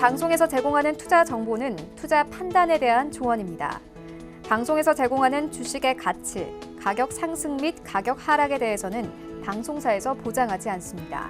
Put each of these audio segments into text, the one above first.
방송에서 제공하는 투자 정보는 투자 판단에 대한 조언입니다. 방송에서 제공하는 주식의 가치, 가격 상승 및 가격 하락에 대해서는 방송사에서 보장하지 않습니다.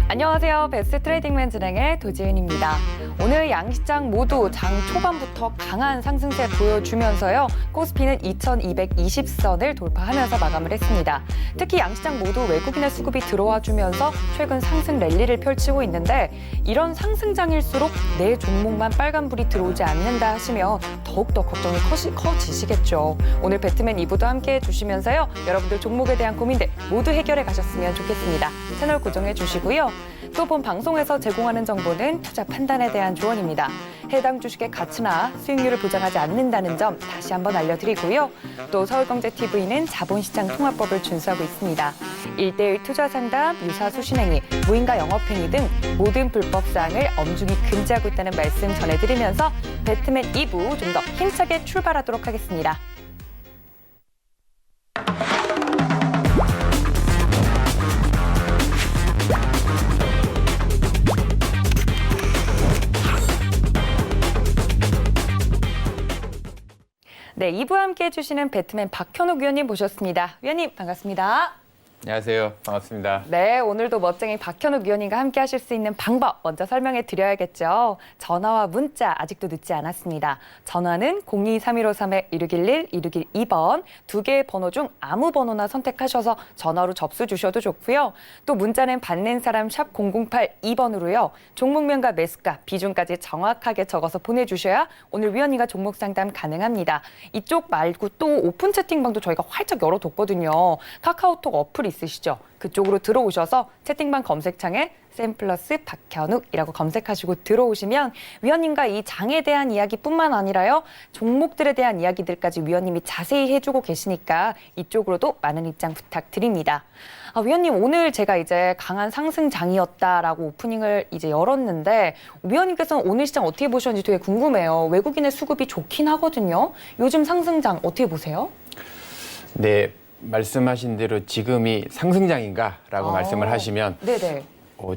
안녕하세요. 베스트 트레이딩맨 진행의 도지은입니다. 오늘 양시장 모두 장 초반부터 강한 상승세 보여주면서요. 코스피는 2220선을 돌파하면서 마감을 했습니다. 특히 양시장 모두 외국인의 수급이 들어와 주면서 최근 상승 랠리를 펼치고 있는데 이런 상승장일수록 내 종목만 빨간불이 들어오지 않는다 하시면 더욱더 걱정이 커지시겠죠. 오늘 배트맨 2부도 함께해 주시면서요. 여러분들 종목에 대한 고민들 모두 해결해 가셨으면 좋겠습니다. 채널 고정해 주시고요. 또 본 방송에서 제공하는 정보는 투자 판단에 대한 조언입니다. 해당 주식의 가치나 수익률을 보장하지 않는다는 점 다시 한번 알려드리고요. 또 서울경제TV는 자본시장 통합법을 준수하고 있습니다. 1:1 투자 상담, 유사 수신행위, 무인가 영업행위 등 모든 불법사항을 엄중히 금지하고 있다는 말씀 전해드리면서 배트맨 2부 좀 더 힘차게 출발하도록 하겠습니다. 네, 2부 함께 해주시는 배트맨 박현욱 위원님 모셨습니다. 위원님 반갑습니다. 안녕하세요. 반갑습니다. 네, 오늘도 멋쟁이 박현욱 위원님과 함께 하실 수 있는 방법 먼저 설명해 드려야겠죠. 전화와 문자 아직도 늦지 않았습니다. 전화는 023153-1611, 1612번 두 개의 번호 중 아무 번호나 선택하셔서 전화로 접수 주셔도 좋고요. 또 문자는 받는 사람 샵 0082번으로요. 종목명과 매수가, 비중까지 정확하게 적어서 보내주셔야 오늘 위원님과 종목 상담 가능합니다. 이쪽 말고 또 오픈 채팅방도 저희가 활짝 열어뒀거든요. 카카오톡 어플 있으시죠? 그쪽으로 들어오셔서 채팅방 검색창에 샘플러스 박현욱이라고 검색하시고 들어오시면 위원님과 이 장에 대한 이야기뿐만 아니라요. 종목들에 대한 이야기들까지 위원님이 자세히 해주고 계시니까 이쪽으로도 많은 입장 부탁드립니다. 위원님, 오늘 제가 이제 강한 상승장이었다라고 오프닝을 이제 열었는데 위원님께서는 오늘 시장 어떻게 보셨는지 되게 궁금해요. 외국인의 수급이 좋긴 하거든요. 요즘 상승장 어떻게 보세요? 네, 말씀하신 대로 지금이 상승장인가라고 말씀을 하시면 네네.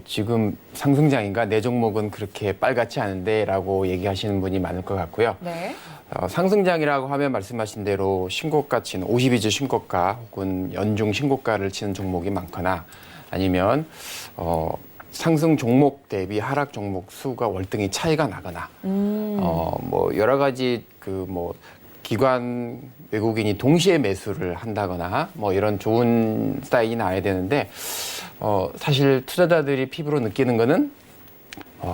지금 상승장인가? 내 종목은 그렇게 빨갛지 않은데 라고 얘기하시는 분이 많을 것 같고요. 네. 상승장이라고 하면 말씀하신 대로 신고가 치는 52주 신고가 혹은 연중 신고가를 치는 종목이 많거나 아니면 상승 종목 대비 하락 종목 수가 월등히 차이가 나거나 뭐 여러 가지 기관 외국인이 동시에 매수를 한다거나 뭐 이런 좋은 사인이 나야 되는데 사실 투자자들이 피부로 느끼는 거는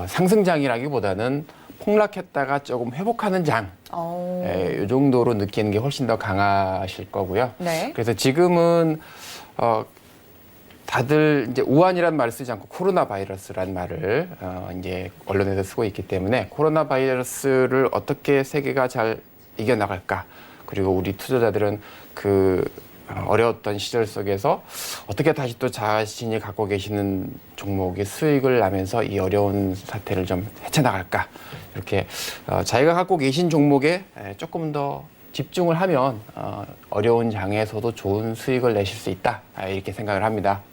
상승장이라기보다는 폭락했다가 조금 회복하는 장, 이 정도로 느끼는 게 훨씬 더 강하실 거고요. 네. 그래서 지금은 다들 이제 우한이라는 말을 쓰지 않고 코로나 바이러스라는 말을 이제 언론에서 쓰고 있기 때문에 코로나 바이러스를 어떻게 세계가 잘 이겨나갈까? 그리고 우리 투자자들은 그 어려웠던 시절 속에서 어떻게 다시 또 자신이 갖고 계시는 종목의 수익을 나면서 이 어려운 사태를 좀 헤쳐나갈까? 이렇게 자기가 갖고 계신 종목에 조금 더 집중을 하면 어려운 장에서도 좋은 수익을 내실 수 있다. 이렇게 생각을 합니다.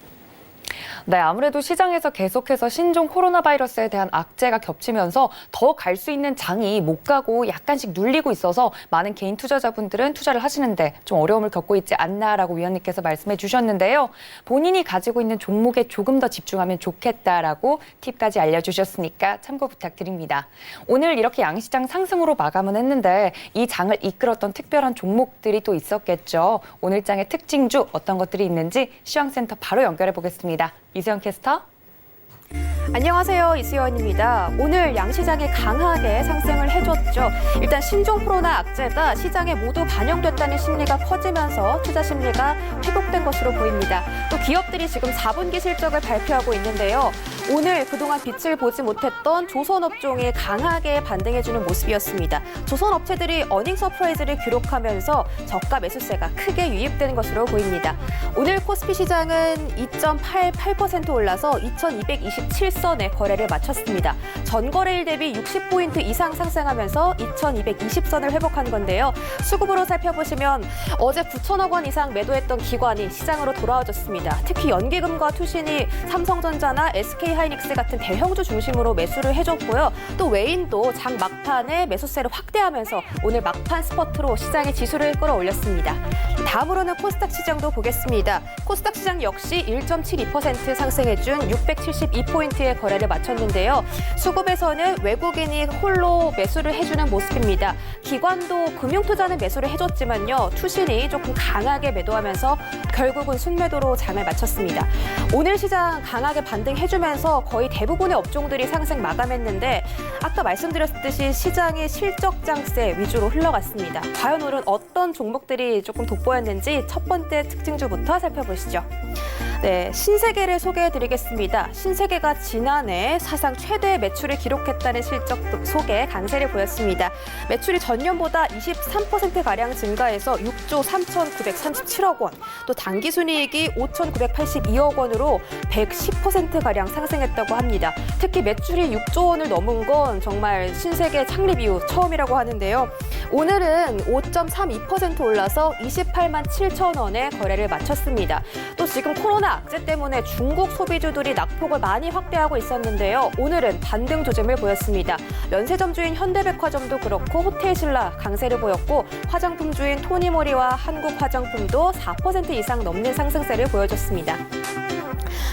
네, 아무래도 시장에서 계속해서 신종 코로나 바이러스에 대한 악재가 겹치면서 더 갈 수 있는 장이 못 가고 약간씩 눌리고 있어서 많은 개인 투자자분들은 투자를 하시는데 좀 어려움을 겪고 있지 않나라고 위원님께서 말씀해 주셨는데요. 본인이 가지고 있는 종목에 조금 더 집중하면 좋겠다라고 팁까지 알려주셨으니까 참고 부탁드립니다. 오늘 이렇게 양시장 상승으로 마감은 했는데 이 장을 이끌었던 특별한 종목들이 또 있었겠죠. 오늘 장의 특징주 어떤 것들이 있는지 시황센터 바로 연결해 보겠습니다. 이수연 캐스터. 안녕하세요. 이수연입니다. 오늘 양시장이 강하게 상승을 해줬죠. 일단 신종 코로나 악재가 시장에 모두 반영됐다는 심리가 커지면서 투자 심리가 회복된 것으로 보입니다. 또 기업들이 지금 4분기 실적을 발표하고 있는데요. 오늘 그동안 빛을 보지 못했던 조선업종이 강하게 반등해주는 모습이었습니다. 조선업체들이 어닝 서프라이즈를 기록하면서 저가 매수세가 크게 유입되는 것으로 보입니다. 오늘 코스피 시장은 2.88% 올라서 2220 2,257선에 거래를 마쳤습니다. 전거래일 대비 60포인트 이상 상승하면서 2,220선을 회복한 건데요. 수급으로 살펴보시면 어제 9천억 원 이상 매도했던 기관이 시장으로 돌아와줬습니다. 특히 연기금과 투신이 삼성전자나 SK하이닉스 같은 대형주 중심으로 매수를 해줬고요. 또 외인도 장 막판에 매수세를 확대하면서 오늘 막판 스퍼트로 시장의 지수를 끌어올렸습니다. 다음으로는 코스닥 시장도 보겠습니다. 코스닥 시장 역시 1.72% 상승해준 672포인트의 거래를 마쳤는데요. 수급에서는 외국인이 홀로 매수를 해주는 모습입니다. 기관도 금융투자는 매수를 해줬지만요. 투신이 조금 강하게 매도하면서 결국은 순매도로 장을 마쳤습니다. 오늘 시장 강하게 반등해주면서 거의 대부분의 업종들이 상승 마감했는데 아까 말씀드렸듯이 시장의 실적 장세 위주로 흘러갔습니다. 과연 오늘 어떤 종목들이 조금 돋보였는지 첫 번째 특징주부터 살펴보시죠. 네, 신세계를 소개해드리겠습니다. 신세계가 지난해 사상 최대 매출을 기록했다는 실적 속에 강세를 보였습니다. 매출이 전년보다 23%가량 증가해서 6조 3,937억 원, 또 당기순이익이 5,982억 원으로 110%가량 상승했다고 합니다. 특히 매출이 6조 원을 넘은 건 정말 신세계 창립 이후 처음이라고 하는데요. 오늘은 5.32% 올라서 28만 7천 원에 거래를 마쳤습니다. 또 지금 코로나 악재 때문에 중국 소비주들이 낙폭을 많이 확대하고 있었는데요. 오늘은 반등 조짐을 보였습니다. 면세점주인 현대백화점도 그렇고 호텔신라 강세를 보였고 화장품주인 토니모리와 한국화장품도 4% 이상 넘는 상승세를 보여줬습니다.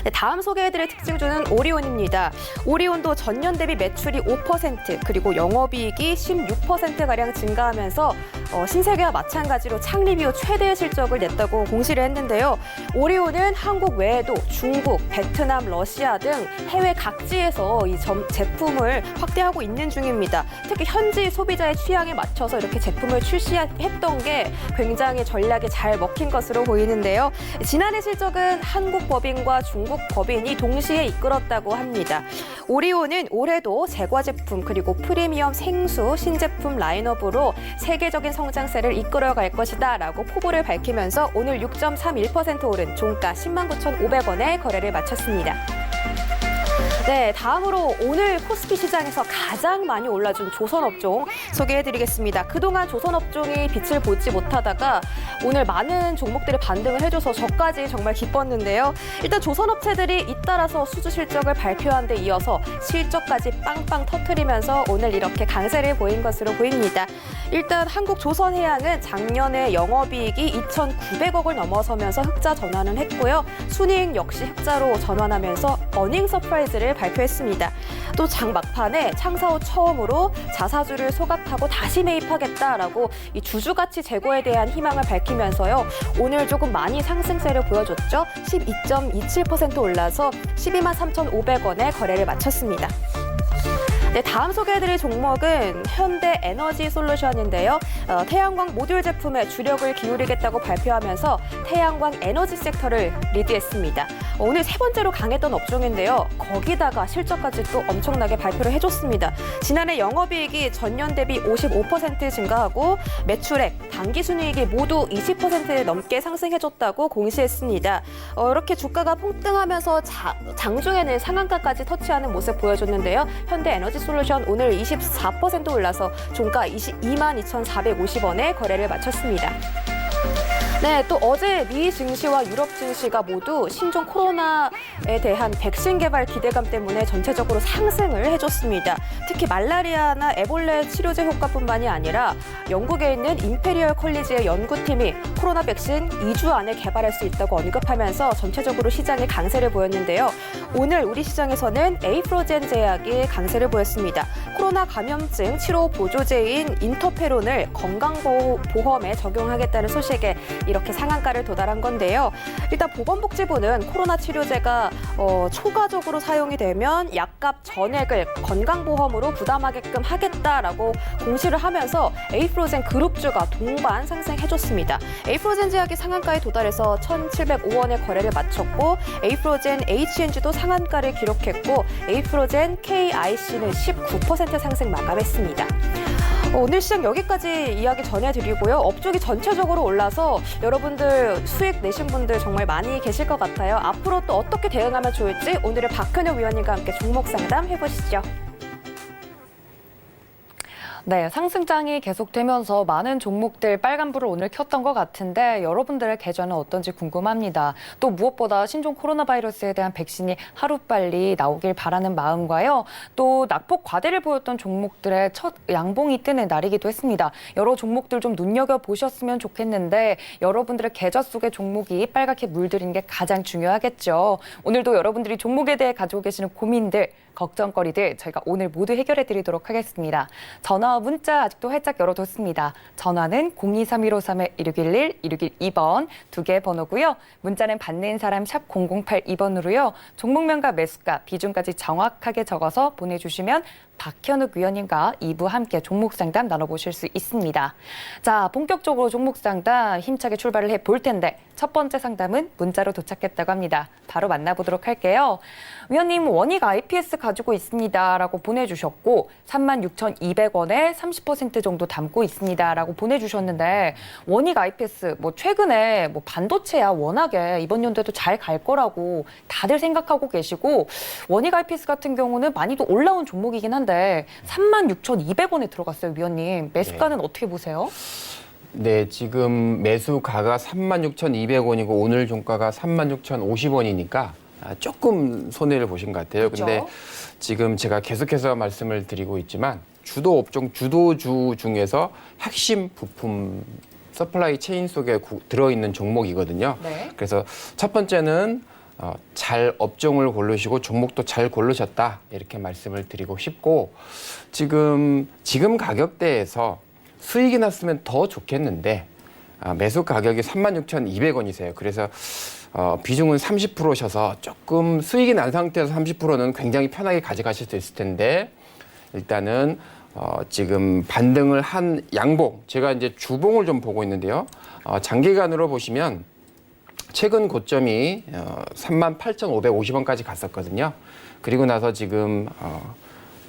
네, 다음 소개해드릴 특징주는 오리온입니다. 오리온도 전년 대비 매출이 5% 그리고 영업이익이 16%가량 증가하면서 신세계와 마찬가지로 창립 이후 최대의 실적을 냈다고 공시를 했는데요. 오리온은 한국 외에도 중국, 베트남, 러시아 등 해외 각지에서 이 제품을 확대하고 있는 중입니다. 특히 현지 소비자의 취향에 맞춰서 이렇게 제품을 출시했던 게 굉장히 전략에 잘 먹힌 것으로 보이는데요. 지난해 실적은 한국 법인과 중국 법인이 동시에 이끌었다고 합니다. 오리온은 올해도 제과 제품 그리고 프리미엄 생수 신제품 라인업으로 세계적인 성장세를 이끌어갈 것이다 라고 포부를 밝히면서 오늘 6.31% 오른 종가 109,500원에 거래를 마쳤습니다. 네, 다음으로 오늘 코스피 시장에서 가장 많이 올라준 조선업종 소개해드리겠습니다. 그동안 조선업종이 빛을 보지 못하다가 오늘 많은 종목들이 반등을 해줘서 저까지 정말 기뻤는데요. 일단 조선업체들이 잇따라서 수주 실적을 발표한 데 이어서 실적까지 빵빵 터뜨리면서 오늘 이렇게 강세를 보인 것으로 보입니다. 일단 한국조선해양은 작년에 영업이익이 2,900억을 넘어서면서 흑자 전환을 했고요. 순이익 역시 흑자로 전환하면서 어닝 서프라이즈를 발표했습니다. 또 장 막판에 창사 후 처음으로 자사주를 소각하고 다시 매입하겠다라고 이 주주가치 제고에 대한 희망을 밝히면서요. 오늘 조금 많이 상승세를 보여줬죠. 12.27% 올라서 12만 3,500원에 거래를 마쳤습니다. 네, 다음 소개해드릴 종목은 현대에너지솔루션인데요. 태양광 모듈 제품에 주력을 기울이겠다고 발표하면서 태양광 에너지 섹터를 리드했습니다. 오늘 세 번째로 강했던 업종인데요. 거기다가 실적까지 또 엄청나게 발표를 해줬습니다. 지난해 영업이익이 전년 대비 55% 증가하고 매출액, 당기순이익이 모두 20% 넘게 상승해줬다고 공시했습니다. 이렇게 주가가 폭등하면서 장중에는 상한가까지 터치하는 모습 보여줬는데요. 현대에너지솔루션 오늘 24% 올라서 종가 22만 2,450원에 거래를 마쳤습니다. 네, 또 어제 미 증시와 유럽 증시가 모두 신종 코로나에 대한 백신 개발 기대감 때문에 전체적으로 상승을 해줬습니다. 특히 말라리아나 에볼레 치료제 효과뿐만이 아니라 영국에 있는 임페리얼 컬리지의 연구팀이 코로나 백신 2주 안에 개발할 수 있다고 언급하면서 전체적으로 시장에 강세를 보였는데요. 오늘 우리 시장에서는 에이프로젠 제약이 강세를 보였습니다. 코로나 감염증 치료 보조제인 인터페론을 건강보험에 적용하겠다는 소식에 이렇게 상한가를 도달한 건데요. 일단 보건복지부는 코로나 치료제가 초과적으로 사용이 되면 약값 전액을 건강보험으로 부담하게끔 하겠다라고 공시를 하면서 에이프로젠 그룹주가 동반 상승해줬습니다. 에이프로젠 제약이 상한가에 도달해서 1,705원의 거래를 마쳤고 에이프로젠 HNG도 상한가를 기록했고 에이프로젠 KIC는 19% 상승 마감했습니다. 오늘 시장 여기까지 이야기 전해드리고요. 업종이 전체적으로 올라서 여러분들 수익 내신 분들 정말 많이 계실 것 같아요. 앞으로 또 어떻게 대응하면 좋을지 오늘의 박현욱 위원님과 함께 종목 상담 해보시죠. 네, 상승장이 계속되면서 많은 종목들 빨간불을 오늘 켰던 것 같은데 여러분들의 계좌는 어떤지 궁금합니다. 또 무엇보다 신종 코로나 바이러스에 대한 백신이 하루빨리 나오길 바라는 마음과요. 또 낙폭 과대를 보였던 종목들의 첫 양봉이 뜨는 날이기도 했습니다. 여러 종목들 좀 눈여겨보셨으면 좋겠는데 여러분들의 계좌 속의 종목이 빨갛게 물들이는 게 가장 중요하겠죠. 오늘도 여러분들이 종목에 대해 가지고 계시는 고민들, 걱정거리들 저희가 오늘 모두 해결해 드리도록 하겠습니다. 전화와 문자 아직도 활짝 열어뒀습니다. 전화는 023-153-1611, 1612번 두 개 번호고요. 문자는 받는 사람 샵 0082번으로요. 종목명과 매수가, 비중까지 정확하게 적어서 보내주시면 박현욱 위원님과 2부 함께 종목 상담 나눠보실 수 있습니다. 자, 본격적으로 종목 상담 힘차게 출발을 해볼 텐데 첫 번째 상담은 문자로 도착했다고 합니다. 바로 만나보도록 할게요. 위원님, 원익 IPS 가지고 있습니다라고 보내주셨고 36,200원에 30% 정도 담고 있습니다라고 보내주셨는데 원익 IPS 뭐 최근에 뭐 반도체야 워낙에 이번 연도에도 잘 갈 거라고 다들 생각하고 계시고 원익 IPS 같은 경우는 많이도 올라온 종목이긴 한데 36,200원에 들어갔어요, 위원님. 매수가는 어떻게 보세요? 네, 지금 매수가가 36,200원이고 오늘 종가가 36,050원이니까 조금 손해를 보신 것 같아요. 그렇죠? 근데 지금 제가 계속해서 말씀을 드리고 있지만 주도 업종, 주도주 중에서 핵심 부품 서플라이 체인 속에 들어있는 종목이거든요. 네. 그래서 첫 번째는 잘 업종을 고르시고 종목도 잘 고르셨다 이렇게 말씀을 드리고 싶고 지금 가격대에서 수익이 났으면 더 좋겠는데 매수 가격이 36,200원이세요. 그래서 비중은 30%셔서 조금 수익이 난 상태에서 30%는 굉장히 편하게 가져가실 수 있을 텐데 일단은 지금 반등을 한 양봉, 제가 이제 주봉을 좀 보고 있는데요. 장기간으로 보시면 최근 고점이 38,550원까지 갔었거든요. 그리고 나서 지금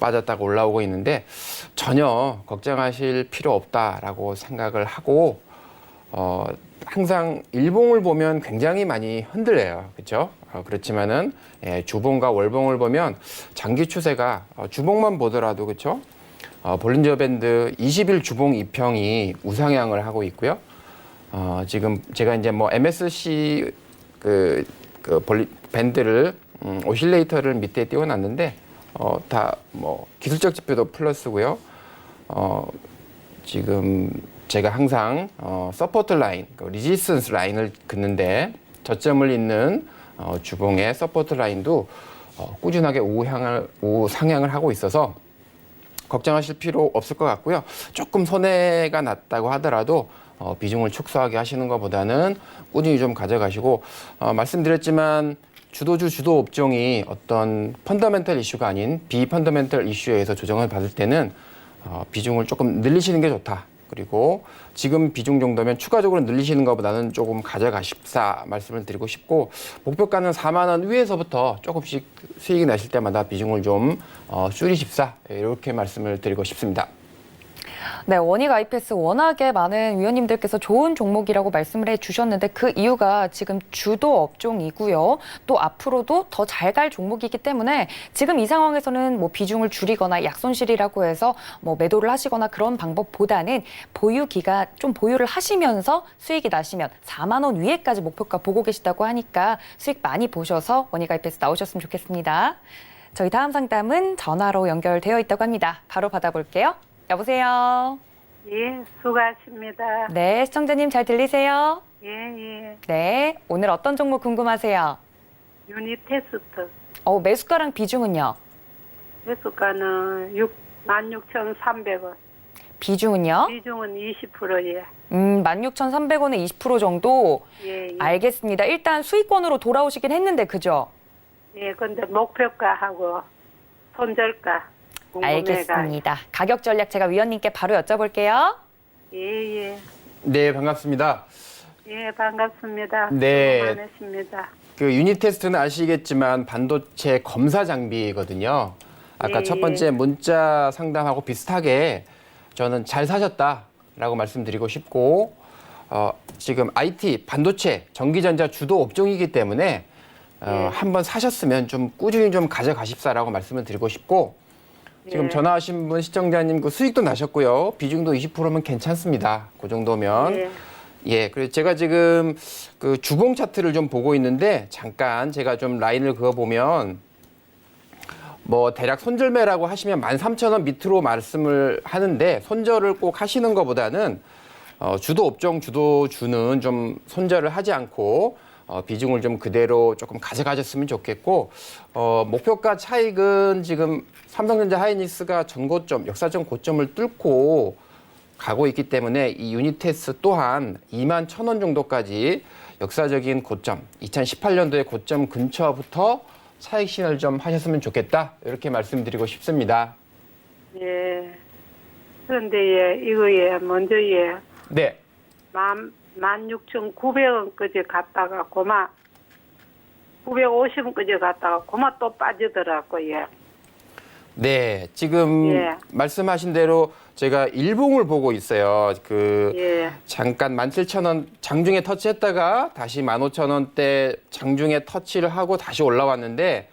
빠졌다가 올라오고 있는데 전혀 걱정하실 필요 없다라고 생각을 하고 항상 일봉을 보면 굉장히 많이 흔들려요. 그렇죠? 그렇지만은 주봉과 월봉을 보면 장기 추세가 주봉만 보더라도 그렇죠? 볼린저 밴드 20일 주봉 이평이 우상향을 하고 있고요. 지금 제가 이제 뭐 MSC 밴드를 오실레이터를 밑에 띄워놨는데 다 뭐 기술적 지표도 플러스고요. 지금 제가 항상 서포트 라인, 리지스턴스 라인을 긋는데 저점을 잇는 주봉의 서포트 라인도 꾸준하게 우상향을 하고 있어서 걱정하실 필요 없을 것 같고요. 조금 손해가 났다고 하더라도 비중을 축소하게 하시는 것보다는 꾸준히 좀 가져가시고 말씀드렸지만 주도 업종이 어떤 펀더멘털 이슈가 아닌 비펀더멘털 이슈에 의해서 조정을 받을 때는 비중을 조금 늘리시는 게 좋다. 그리고 지금 비중 정도면 추가적으로 늘리시는 것보다는 조금 가져가십사 말씀을 드리고 싶고 목표가는 4만 원 위에서부터 조금씩 수익이 나실 때마다 비중을 좀 줄이십사 이렇게 말씀을 드리고 싶습니다. 네, 원익 IPS 워낙에 많은 위원님들께서 좋은 종목이라고 말씀을 해주셨는데 그 이유가 지금 주도 업종이고요. 또 앞으로도 더 잘 갈 종목이기 때문에 지금 이 상황에서는 뭐 비중을 줄이거나 약손실이라고 해서 뭐 매도를 하시거나 그런 방법보다는 보유 기간 좀 보유를 하시면서 수익이 나시면 4만 원 위에까지 목표가 보고 계시다고 하니까 수익 많이 보셔서 원익 IPS 나오셨으면 좋겠습니다. 저희 다음 상담은 전화로 연결되어 있다고 합니다. 바로 받아볼게요. 여보세요. 예, 수고하십니다. 네, 시청자님 잘 들리세요? 예. 네, 오늘 어떤 종목 궁금하세요? 유닛 테스트. 매수가랑 비중은요? 매수가는 16,300원. 비중은요? 비중은 20%예요. 16,300원에 20% 정도? 예. 알겠습니다. 일단 수익권으로 돌아오시긴 했는데, 그죠? 예, 근데 목표가하고 손절가 궁금해가지고. 알겠습니다. 가격 전략 제가 위원님께 바로 여쭤볼게요. 예. 네, 반갑습니다. 예, 반갑습니다. 네. 수고 많으십니다. 그 유닛 테스트는 아시겠지만 반도체 검사 장비거든요. 아까 예. 첫 번째 문자 상담하고 비슷하게 저는 잘 사셨다라고 말씀드리고 싶고 지금 IT, 반도체, 전기전자 주도 업종이기 때문에 한번 사셨으면 좀 꾸준히 좀 가져가십사라고 말씀을 드리고 싶고 지금 전화하신 분 시청자님 그 수익도 나셨고요. 비중도 20%면 괜찮습니다. 그 정도면. 예, 그래서 제가 지금 그 주봉 차트를 좀 보고 있는데 잠깐 제가 좀 라인을 그어보면 뭐 대략 손절매라고 하시면 13,000원 밑으로 말씀을 하는데 손절을 꼭 하시는 것보다는 주도 업종 주도주는 좀 손절을 하지 않고 비중을 좀 그대로 조금 가져가셨으면 좋겠고 목표가 차익은 지금 삼성전자 하이닉스가 전고점 역사적 고점을 뚫고 가고 있기 때문에 이 유니테스 또한 21,000원 정도까지 역사적인 고점 2018년도의 고점 근처부터 차익 신을 좀 하셨으면 좋겠다 이렇게 말씀드리고 싶습니다. 예. 그런데 예, 이거 예, 먼저 예, 네. 16,900원까지 갔다가 고마 950원까지 갔다가 고마 또 빠지더라고요. 네, 지금 예. 말씀하신 대로 제가 일봉을 보고 있어요. 예. 잠깐 17,000원 장중에 터치했다가 다시 15,000원대 장중에 터치를 하고 다시 올라왔는데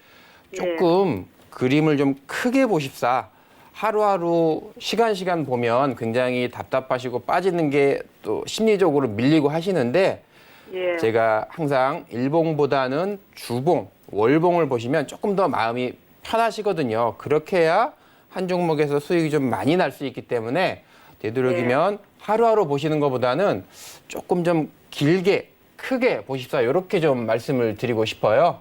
조금 그림을 좀 크게 보십사. 하루하루 시간 보면 굉장히 답답하시고 빠지는 게 또 심리적으로 밀리고 하시는데 예. 제가 항상 일봉보다는 주봉, 월봉을 보시면 조금 더 마음이 편하시거든요. 그렇게 해야 한 종목에서 수익이 좀 많이 날 수 있기 때문에 되도록이면 하루하루 보시는 것보다는 조금 좀 길게, 크게 보십사. 이렇게 좀 말씀을 드리고 싶어요.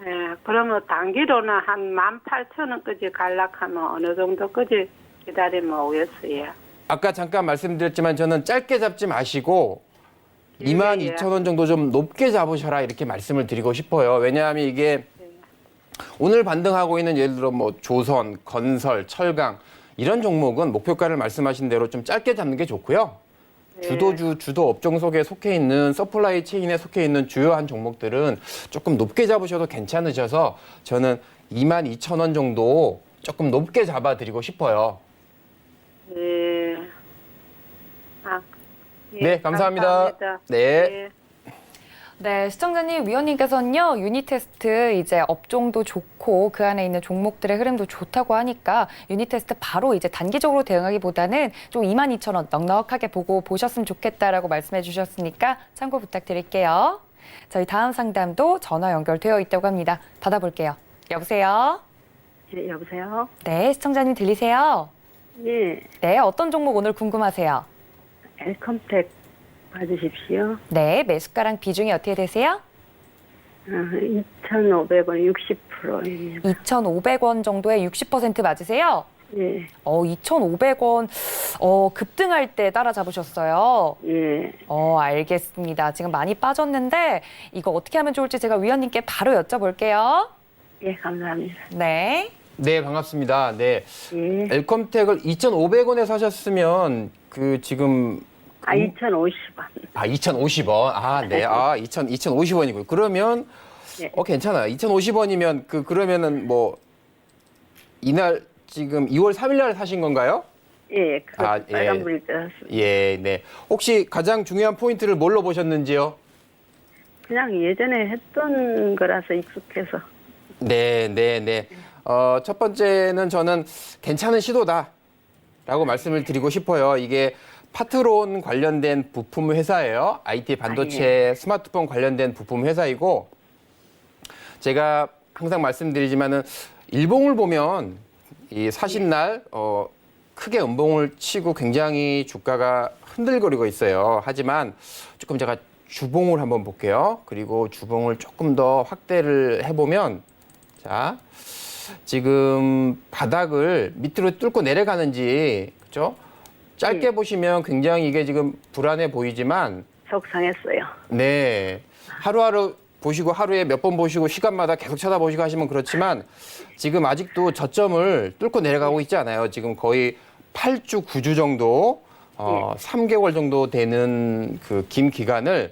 예. 그러면 단기로는 한 18,000원까지 갈락하면 어느 정도까지 기다리면 오겠어요? 아까 잠깐 말씀드렸지만 저는 짧게 잡지 마시고 22,000원 정도 좀 높게 잡으셔라 이렇게 말씀을 드리고 싶어요. 왜냐하면 이게 오늘 반등하고 있는 예를 들어 뭐 조선, 건설, 철강 이런 종목은 목표가를 말씀하신 대로 좀 짧게 잡는 게 좋고요. 주도주, 주도 업종 속에 속해 있는 서플라이 체인에 속해 있는 주요한 종목들은 조금 높게 잡으셔도 괜찮으셔서 저는 22,000원 정도 조금 높게 잡아드리고 싶어요. 예. 예, 네, 감사합니다. 네. 예. 네, 시청자님, 위원님께서는요, 유니테스트 이제 업종도 좋고 그 안에 있는 종목들의 흐름도 좋다고 하니까 유니테스트 바로 이제 단기적으로 대응하기보다는 좀 22,000원 넉넉하게 보고 보셨으면 좋겠다라고 말씀해 주셨으니까 참고 부탁드릴게요. 저희 다음 상담도 전화 연결되어 있다고 합니다. 받아볼게요. 여보세요? 예, 여보세요? 네, 시청자님 들리세요? 예. 네, 어떤 종목 오늘 궁금하세요? 엘컴텍 봐주십시오. 네, 매수가랑 비중이 어떻게 되세요? 2,500원 60%입니다. 2,500원 정도에 60% 맞으세요? 예. 2,500원 급등할 때 따라잡으셨어요. 예. 알겠습니다. 지금 많이 빠졌는데 이거 어떻게 하면 좋을지 제가 위원님께 바로 여쭤볼게요. 예, 감사합니다. 네. 네, 반갑습니다. 네. 예. 엘컴텍을 2,500원에 사셨으면 그 지금 2,050원. 2,050원. 네. 2,050원이고요. 그러면 네. 괜찮아요. 2,050원이면 그러면은 뭐 이날 지금 2월 3일 날 사신 건가요? 예, 그거 예. 빨간불이 떠서 예, 네. 혹시 가장 중요한 포인트를 뭘로 보셨는지요? 그냥 예전에 했던 거라서 익숙해서. 네. 첫 번째는 저는 괜찮은 시도다라고 말씀을 드리고 싶어요. 이게 파트론 관련된 부품 회사예요. IT 반도체 스마트폰 관련된 부품 회사이고 제가 항상 말씀드리지만은 일봉을 보면 이 사신 날 크게 음봉을 치고 굉장히 주가가 흔들거리고 있어요. 하지만 조금 제가 주봉을 한번 볼게요. 그리고 주봉을 조금 더 확대를 해보면 자 지금 바닥을 밑으로 뚫고 내려가는지 그렇죠? 짧게 보시면 굉장히 이게 지금 불안해 보이지만 속상했어요. 네 하루하루 보시고 하루에 몇 번 보시고 시간마다 계속 쳐다보시고 하시면 그렇지만 지금 아직도 저점을 뚫고 내려가고 있지 않아요. 지금 거의 8주, 9주 정도 3개월 정도 되는 그 긴 기간을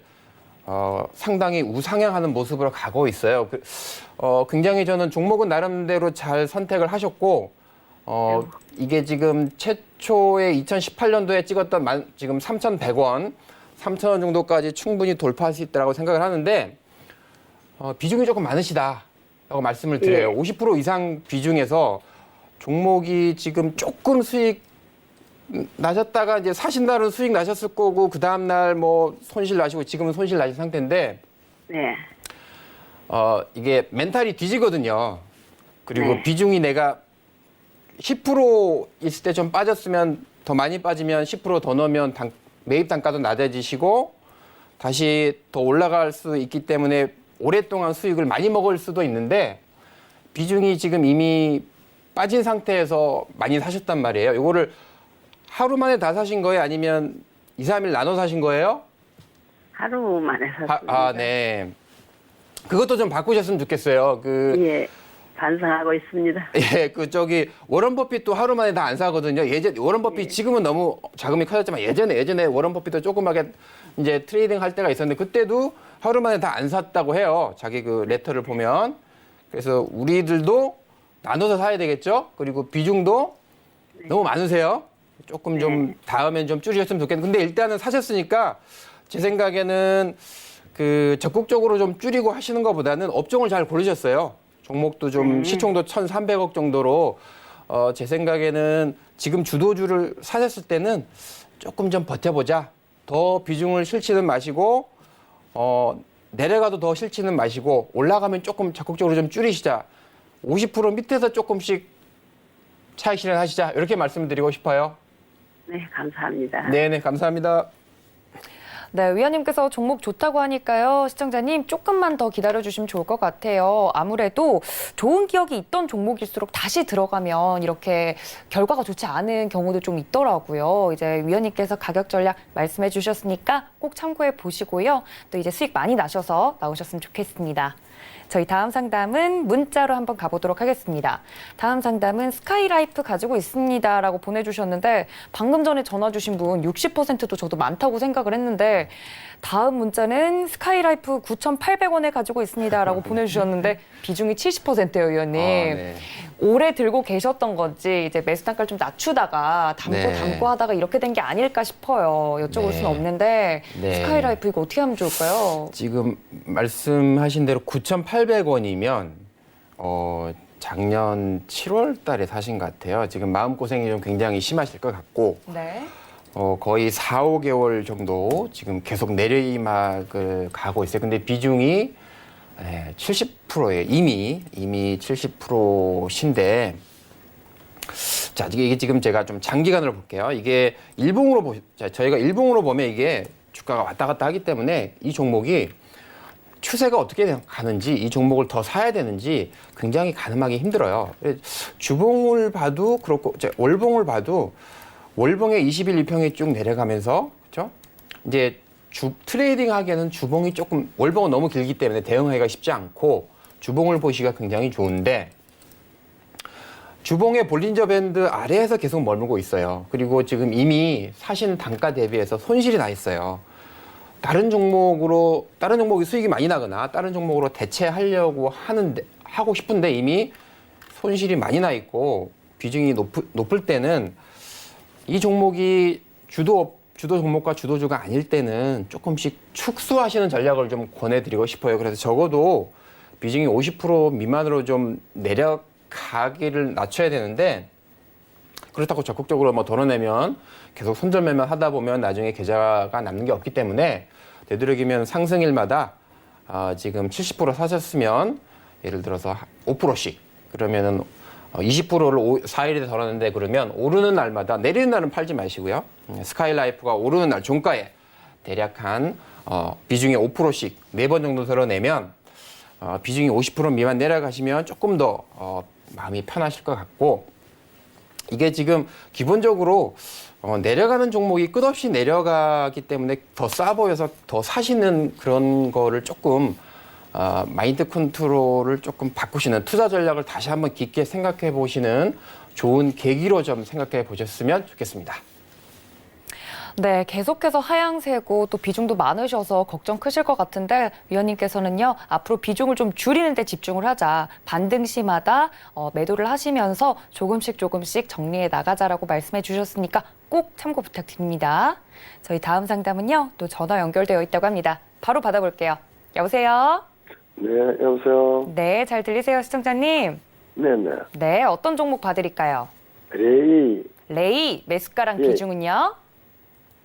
상당히 우상향하는 모습으로 가고 있어요. 굉장히 저는 종목은 나름대로 잘 선택을 하셨고 이게 지금 최초에 2018년도에 찍었던 지금 3,100원, 3,000원 정도까지 충분히 돌파할 수 있다고 생각을 하는데 비중이 조금 많으시다라고 말씀을 드려요. 예. 50% 이상 비중에서 종목이 지금 조금 수익 나셨다가 이제 사신 날은 수익 나셨을 거고 그 다음 날 뭐 손실 나시고 지금은 손실 나신 상태인데 네. 이게 멘탈이 뒤지거든요. 그리고 네. 비중이 내가 10% 있을 때 좀 빠졌으면 더 많이 빠지면 10% 더 넣으면 매입 단가도 낮아지시고 다시 더 올라갈 수 있기 때문에 오랫동안 수익을 많이 먹을 수도 있는데 비중이 지금 이미 빠진 상태에서 많이 사셨단 말이에요. 이거를 하루 만에 다 사신 거예요? 아니면 2, 3일 나눠 사신 거예요? 하루 만에 샀습니다. 네. 그것도 좀 바꾸셨으면 좋겠어요. 예. 반성하고 있습니다. 예, 워런 버핏도 하루 만에 다 안 사거든요. 워런 버핏 지금은 너무 자금이 커졌지만 예전에 워런 버핏도 조그맣게 이제 트레이딩 할 때가 있었는데 그때도 하루 만에 다 안 샀다고 해요. 자기 그 레터를 보면. 그래서 우리들도 나눠서 사야 되겠죠. 그리고 비중도 너무 많으세요. 조금 좀 다음엔 좀 줄이셨으면 좋겠는데 근데 일단은 사셨으니까 제 생각에는 적극적으로 좀 줄이고 하시는 것보다는 업종을 잘 고르셨어요. 종목도 좀 시총도 1,300억 정도로 제 생각에는 지금 주도주를 사셨을 때는 조금 좀 버텨보자. 더 비중을 실지는 마시고 내려가도 더 실지는 마시고 올라가면 조금 적극적으로 좀 줄이시자. 50% 밑에서 조금씩 차익 실현하시자. 이렇게 말씀드리고 싶어요. 네, 감사합니다. 네네, 감사합니다. 네, 위원님께서 종목 좋다고 하니까요. 시청자님 조금만 더 기다려주시면 좋을 것 같아요. 아무래도 좋은 기억이 있던 종목일수록 다시 들어가면 이렇게 결과가 좋지 않은 경우도 좀 있더라고요. 이제 위원님께서 가격 전략 말씀해 주셨으니까 꼭 참고해 보시고요. 또 이제 수익 많이 나셔서 나오셨으면 좋겠습니다. 저희 다음 상담은 문자로 한번 가보도록 하겠습니다. 다음 상담은 스카이라이프 가지고 있습니다라고 보내주셨는데 방금 전에 전화 주신 분 60%도 저도 많다고 생각을 했는데 다음 문자는 스카이라이프 9,800원에 가지고 있습니다라고 보내주셨는데 비중이 70%예요, 위원님. 네. 오래 들고 계셨던 건지 이제 매수 단가를 좀 낮추다가 담고 하다가 이렇게 된 게 아닐까 싶어요. 여쭤볼 수는 없는데 네. 스카이라이프 이거 어떻게 하면 좋을까요? 지금 말씀하신 대로 9,800원이면 작년 7월 달에 사신 것 같아요. 지금 마음고생이 좀 굉장히 심하실 것 같고 네. 거의 4, 5개월 정도 지금 계속 내리막을 가고 있어요. 근데 비중이 70%예요. 이미 70%신데 자, 이게 지금 제가 좀 장기간으로 볼게요. 이게 저희가 일봉으로 보면 이게 주가가 왔다 갔다 하기 때문에 이 종목이 추세가 어떻게 가는지 이 종목을 더 사야 되는지 굉장히 가늠하기 힘들어요. 주봉을 봐도 그렇고 월봉을 봐도 월봉의 20일 2평이 쭉 내려가면서 그렇죠? 이제 트레이딩 하기에는 주봉이 조금 월봉은 너무 길기 때문에 대응하기가 쉽지 않고 주봉을 보시기가 굉장히 좋은데 주봉의 볼린저 밴드 아래에서 계속 머물고 있어요. 그리고 지금 이미 사신 단가 대비해서 손실이 나 있어요. 다른 종목이 수익이 많이 나거나 다른 종목으로 대체하려고 하고 싶은데 이미 손실이 많이 나 있고 비중이 높을 때는 이 종목이 주도 종목과 주도주가 아닐 때는 조금씩 축소하시는 전략을 좀 권해드리고 싶어요. 그래서 적어도 비중이 50% 미만으로 좀 내려가기를 낮춰야 되는데 그렇다고 적극적으로 뭐 덜어내면 계속 손절매만 하다 보면 나중에 계좌가 남는 게 없기 때문에 되도록이면 상승일마다 지금 70% 사셨으면 예를 들어서 5%씩 그러면은 20%를 4일에 덜었는데 그러면 오르는 날마다 내리는 날은 팔지 마시고요. 스카이라이프가 오르는 날 종가에 대략 한 비중의 5%씩 4번 정도 덜어내면 비중이 50% 미만 내려가시면 조금 더 마음이 편하실 것 같고 이게 지금 기본적으로 내려가는 종목이 끝없이 내려가기 때문에 더 싸 보여서 더 사시는 그런 거를 조금 마인드 컨트롤을 조금 바꾸시는 투자 전략을 다시 한번 깊게 생각해 보시는 좋은 계기로 좀 생각해 보셨으면 좋겠습니다. 네, 계속해서 하향세고 또 비중도 많으셔서 걱정 크실 것 같은데 위원님께서는요, 앞으로 비중을 좀 줄이는 데 집중을 하자. 반등시마다 매도를 하시면서 조금씩 정리해 나가자라고 말씀해 주셨으니까 꼭 참고 부탁드립니다. 저희 다음 상담은요, 또 전화 연결되어 있다고 합니다. 바로 받아볼게요. 여보세요? 네, 여보세요. 네, 잘 들리세요, 시청자님? 네네. 네, 어떤 종목 봐드릴까요? 레이 레이, 매수가랑 예. 비중은요?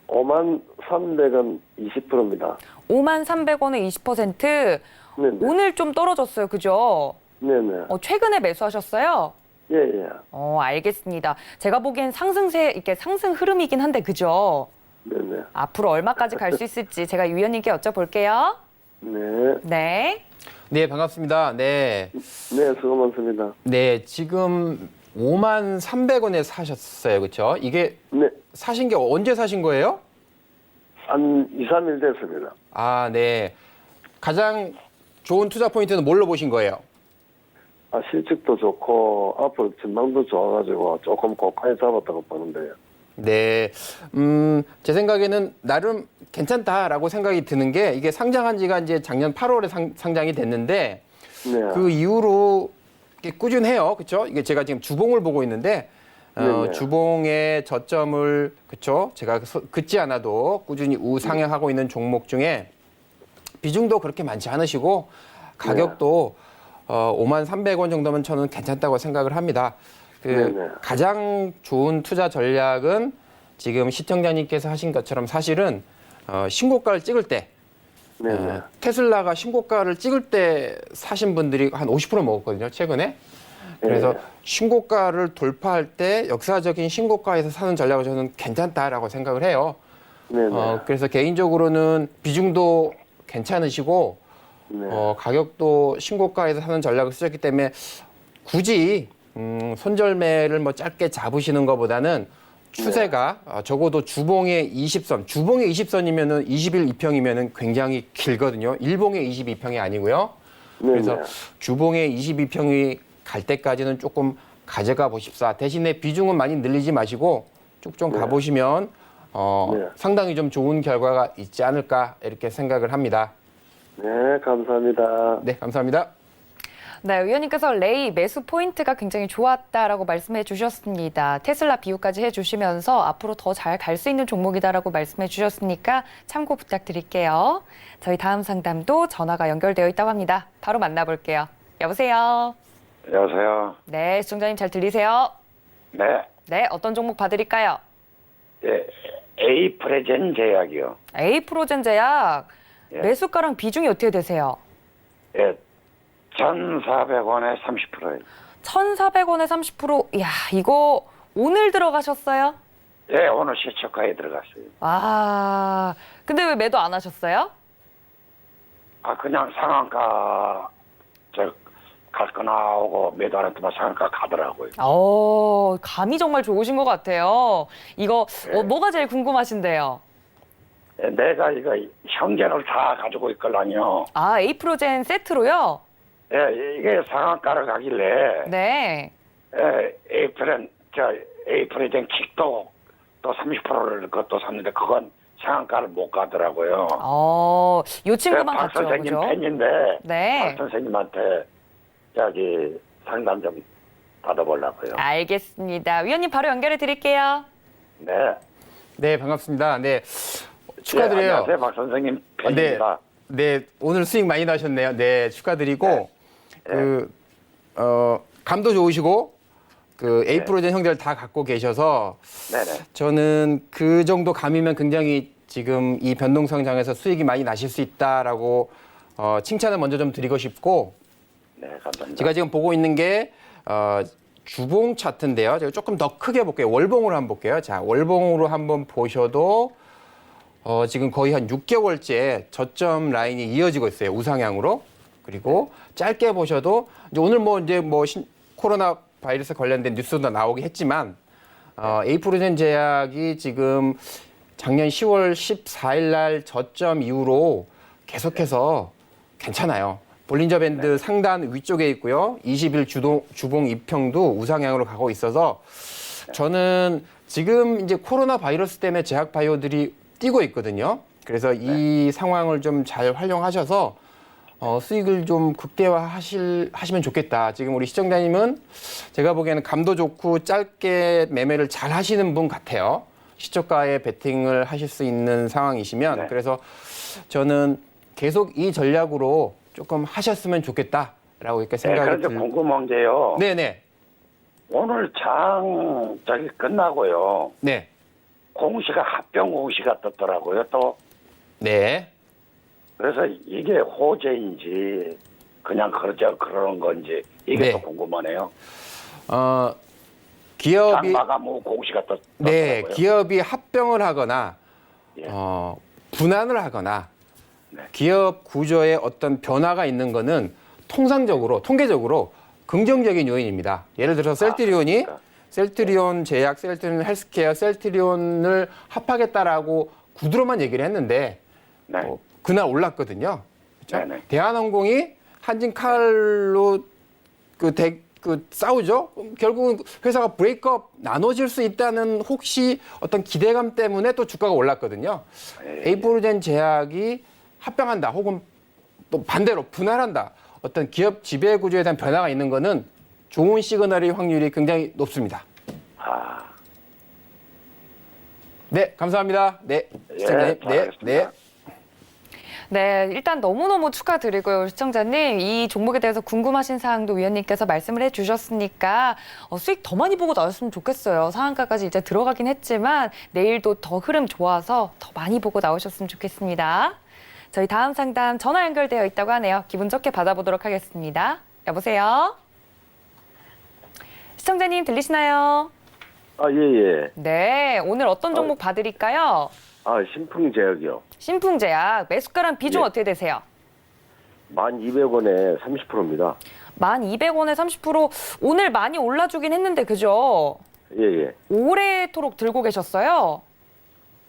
53,300원 20%입니다. 53,300원에 20%. 네네. 오늘 좀 떨어졌어요, 그죠? 네네. 최근에 매수하셨어요? 예, 예. 알겠습니다. 제가 보기엔 상승세, 이렇게 상승 흐름이긴 한데, 그죠? 네네. 앞으로 얼마까지 갈 수 있을지 제가 위원님께 여쭤볼게요. 네. 네. 네, 반갑습니다. 네. 네, 수고 많습니다. 네, 지금 53,300원에 사셨어요. 그렇죠? 이게 네. 사신 게 언제 사신 거예요? 한 2, 3일 됐습니다. 아, 네. 가장 좋은 투자 포인트는 뭘로 보신 거예요? 실적도 좋고, 앞으로 전망도 좋아가지고 조금 고가에 잡았다고 보는데요. 네. 제 생각에는 나름 괜찮다라고 생각이 드는 게 이게 상장한 지가 이제 작년 8월에 상장이 됐는데 네. 그 이후로 이게 꾸준해요. 그렇죠? 이게 제가 지금 주봉을 보고 있는데 네네. 주봉의 저점을 그렇죠? 제가 긋지 않아도 꾸준히 우상향하고 있는 종목 중에 비중도 그렇게 많지 않으시고 가격도 53,300원 정도면 저는 괜찮다고 생각을 합니다. 네네. 가장 좋은 투자 전략은 지금 시청자님께서 하신 것처럼 사실은 신고가를 찍을 때 네네. 테슬라가 신고가를 찍을 때 사신 분들이 한 50% 먹었거든요, 최근에. 그래서 네. 신고가를 돌파할 때 역사적인 신고가에서 사는 전략을 저는 괜찮다라고 생각을 해요. 네네. 그래서 개인적으로는 비중도 괜찮으시고 네. 가격도 신고가에서 사는 전략을 쓰셨기 때문에 굳이 손절매를 뭐 짧게 잡으시는 것보다는 추세가 적어도 주봉의 20선, 주봉의 20선이면은 21 2평이면은 굉장히 길거든요. 일봉의 22평이 아니고요. 그래서 네네. 주봉의 22평이 갈 때까지는 조금 가져가 보십사. 대신에 비중은 많이 늘리지 마시고 쭉 좀 네. 가보시면 네. 상당히 좀 좋은 결과가 있지 않을까 이렇게 생각을 합니다. 네, 감사합니다. 네, 감사합니다. 네, 위원님께서 레이 매수 포인트가 굉장히 좋았다라고 말씀해 주셨습니다. 테슬라 비유까지 해주시면서 앞으로 더 잘 갈 수 있는 종목이다라고 말씀해 주셨으니까 참고 부탁드릴게요. 저희 다음 상담도 전화가 연결되어 있다고 합니다. 바로 만나볼게요. 여보세요? 여보세요. 네, 시청자님 잘 들리세요? 네. 네, 어떤 종목 봐드릴까요? 예, A 프레젠 제약이요. A프로젠 제약 예. 매수가랑 비중이 어떻게 되세요? 예, 1,400원에 30%예요. 1,400원에 30%. 이야, 이거 오늘 들어가셨어요? 예, 오늘 시초가에 들어갔어요. 아, 근데 왜 매도 안 하셨어요? 그냥 상한가 갈 거 나오고 매도 안 했더만 상한가 가더라고요. 감이 정말 좋으신 것 같아요. 이거 네. 뭐가 제일 궁금하신데요? 예, 내가 이거 현견을 다 가지고 있걸랑요. A프로젠 세트로요? 예, 이게 상한가를 가길래 네. A 프레젠 킥도 또 30%를 그것도 샀는데 그건 상한가를 못 가더라고요. 요 친구만 박 갔죠, 선생님 그죠? 팬인데 네. 박 선생님한테 저기 상담 좀 받아보려고요. 알겠습니다. 위원님 바로 연결해 드릴게요. 네. 네, 반갑습니다. 네, 축하드려요. 네, 안녕하세요, 박 선생님 팬입니다. 네, 오늘 수익 많이 나셨네요. 네, 축하드리고 네. 감도 좋으시고 에이프로젠 형제를 다 갖고 계셔서 네네. 저는 그 정도 감이면 굉장히 지금 이 변동성장에서 수익이 많이 나실 수 있다라고 칭찬을 먼저 좀 드리고 싶고 네, 감사합니다. 제가 지금 보고 있는 게 주봉 차트인데요. 제가 조금 더 크게 볼게요. 월봉으로 한번 볼게요. 자, 월봉으로 한번 보셔도 지금 거의 한 6개월째 저점 라인이 이어지고 있어요. 우상향으로. 그리고 짧게 보셔도 이제 오늘 코로나 바이러스 관련된 뉴스도 나오긴 했지만 에이프로젠 제약이 지금 작년 10월 14일 날 저점 이후로 계속해서 괜찮아요. 볼린저 밴드 상단 위쪽에 있고요. 20일 주봉 2평도 우상향으로 가고 있어서 저는 지금 이제 코로나 바이러스 때문에 제약 바이오들이 뛰고 있거든요. 그래서 이 상황을 좀 잘 활용하셔서 수익을 좀 극대화하시면 좋겠다. 지금 우리 시청자님은 제가 보기에는 감도 좋고 짧게 매매를 잘 하시는 분 같아요. 시초가에 베팅을 하실 수 있는 상황이시면 네. 그래서 저는 계속 이 전략으로 조금 하셨으면 좋겠다라고 이렇게 네, 생각이 그런데 궁금한 게요. 네네. 오늘 장 저기 끝나고요. 네. 공시가 합병 공시가 떴더라고요. 또 네. 그래서 이게 호재인지 그냥 그러는 건지 이게 네. 또 궁금하네요. 장 기업이 마감 후 공시가 떴더라고요. 네, 기업이 합병을 하거나 예. 분할을 하거나 네. 기업 구조에 어떤 변화가 있는 거는 통계적으로 긍정적인 요인입니다. 예를 들어서 셀트리온이 그렇습니까? 셀트리온 제약, 셀트리온 헬스케어, 셀트리온을 합하겠다라고 구두로만 얘기를 했는데 네. 그날 올랐거든요. 그렇죠? 네네. 대한항공이 한진칼로 싸우죠. 결국은 회사가 브레이크업 나눠질 수 있다는 혹시 어떤 기대감 때문에 또 주가가 올랐거든요. 에이프로젠 제약이 합병한다 혹은 또 반대로 분할한다. 어떤 기업 지배 구조에 대한 변화가 있는 거는 좋은 시그널의 확률이 굉장히 높습니다. 아, 네, 감사합니다. 네, 시청자님. 네, 잘하겠습니다. 네. 네, 일단 너무너무 축하드리고요, 시청자님. 이 종목에 대해서 궁금하신 사항도 위원님께서 말씀을 해주셨으니까 수익 더 많이 보고 나왔으면 좋겠어요. 상한가까지 이제 들어가긴 했지만 내일도 더 흐름 좋아서 더 많이 보고 나오셨으면 좋겠습니다. 저희 다음 상담 전화 연결되어 있다고 하네요. 기분 좋게 받아보도록 하겠습니다. 여보세요? 시청자님 들리시나요? 아, 예. 네, 오늘 어떤 종목 봐드릴까요? 아, 신풍제약이요. 신풍제약, 매수가랑 비중 예. 어떻게 되세요? 1,200원에 30%입니다. 1,200원에 30% 오늘 많이 올라주긴 했는데 그죠? 예. 오래도록 들고 계셨어요?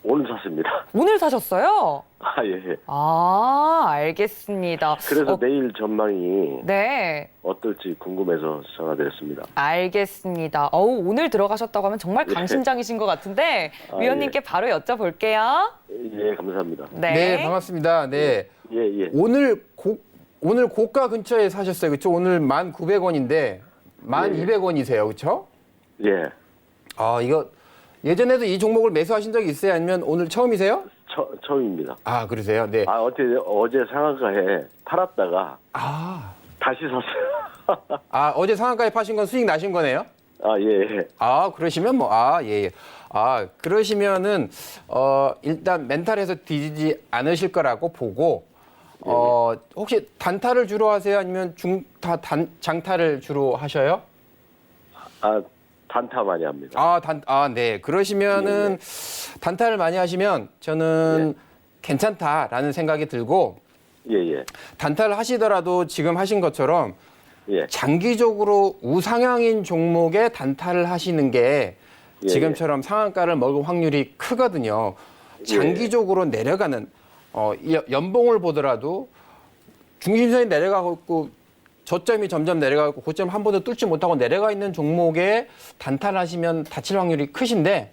오늘 샀습니다. 오늘 사셨어요? 아, 예. 아, 알겠습니다. 그래서 내일 전망이 네, 어떨지 궁금해서 전화드렸습니다. 알겠습니다. 오늘 들어가셨다고 하면 정말 강심장이신 것 같은데 아, 위원님께 바로 여쭤볼게요. 예, 감사합니다. 네, 반갑습니다. 네. 예. 오늘 고가 근처에 사셨어요. 그렇죠? 오늘 1,900원인데 1,200원이세요. 그렇죠? 예. 아, 이거 예전에도 이 종목을 매수하신 적이 있어요? 아니면 오늘 처음이세요? 처음입니다. 아, 그러세요? 네. 어제 상한가에 팔았다가 아, 다시 샀어요. 어제 상한가에 파신 건 수익 나신 거네요? 아, 예. 아, 그러시면 예. 그러시면은 일단 멘탈에서 뒤지지 않으실 거라고 보고 혹시 단타를 주로 하세요? 아니면 장타를 주로 하셔요? 아, 단타 많이 합니다. 네. 그러시면은 단타를 많이 하시면 저는 괜찮다라는 생각이 들고 예. 단타를 하시더라도 지금 하신 것처럼 예. 장기적으로 우상향인 종목에 단타를 하시는 게 지금처럼 상한가를 먹을 확률이 크거든요. 장기적으로 내려가는 연봉을 보더라도 중심선이 내려가고 있고 저점이 점점 내려가고 고점 한 번도 뚫지 못하고 내려가 있는 종목에 단타를 하시면 다칠 확률이 크신데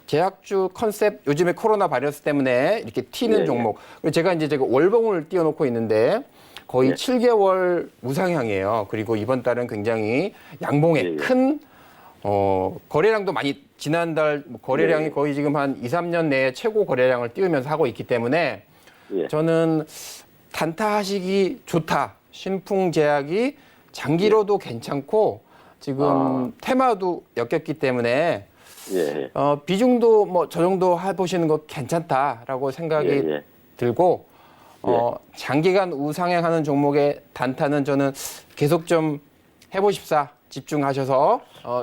제약주 컨셉 요즘에 코로나 바이러스 때문에 이렇게 튀는 종목. 그리고 제가 월봉을 띄워놓고 있는데 거의 7개월 우상향이에요. 그리고 이번 달은 굉장히 양봉에 큰 거래량도 많이 지난달 거래량이 거의 지금 한 2, 3년 내에 최고 거래량을 띄우면서 하고 있기 때문에 저는 단타하시기 좋다. 신풍제약이 장기로도 괜찮고 지금 테마도 엮였기 때문에 비중도 저 정도 해보시는 거 괜찮다라고 생각이 들고 장기간 우상향하는 종목의 단타는 저는 계속 좀 해보십사 집중하셔서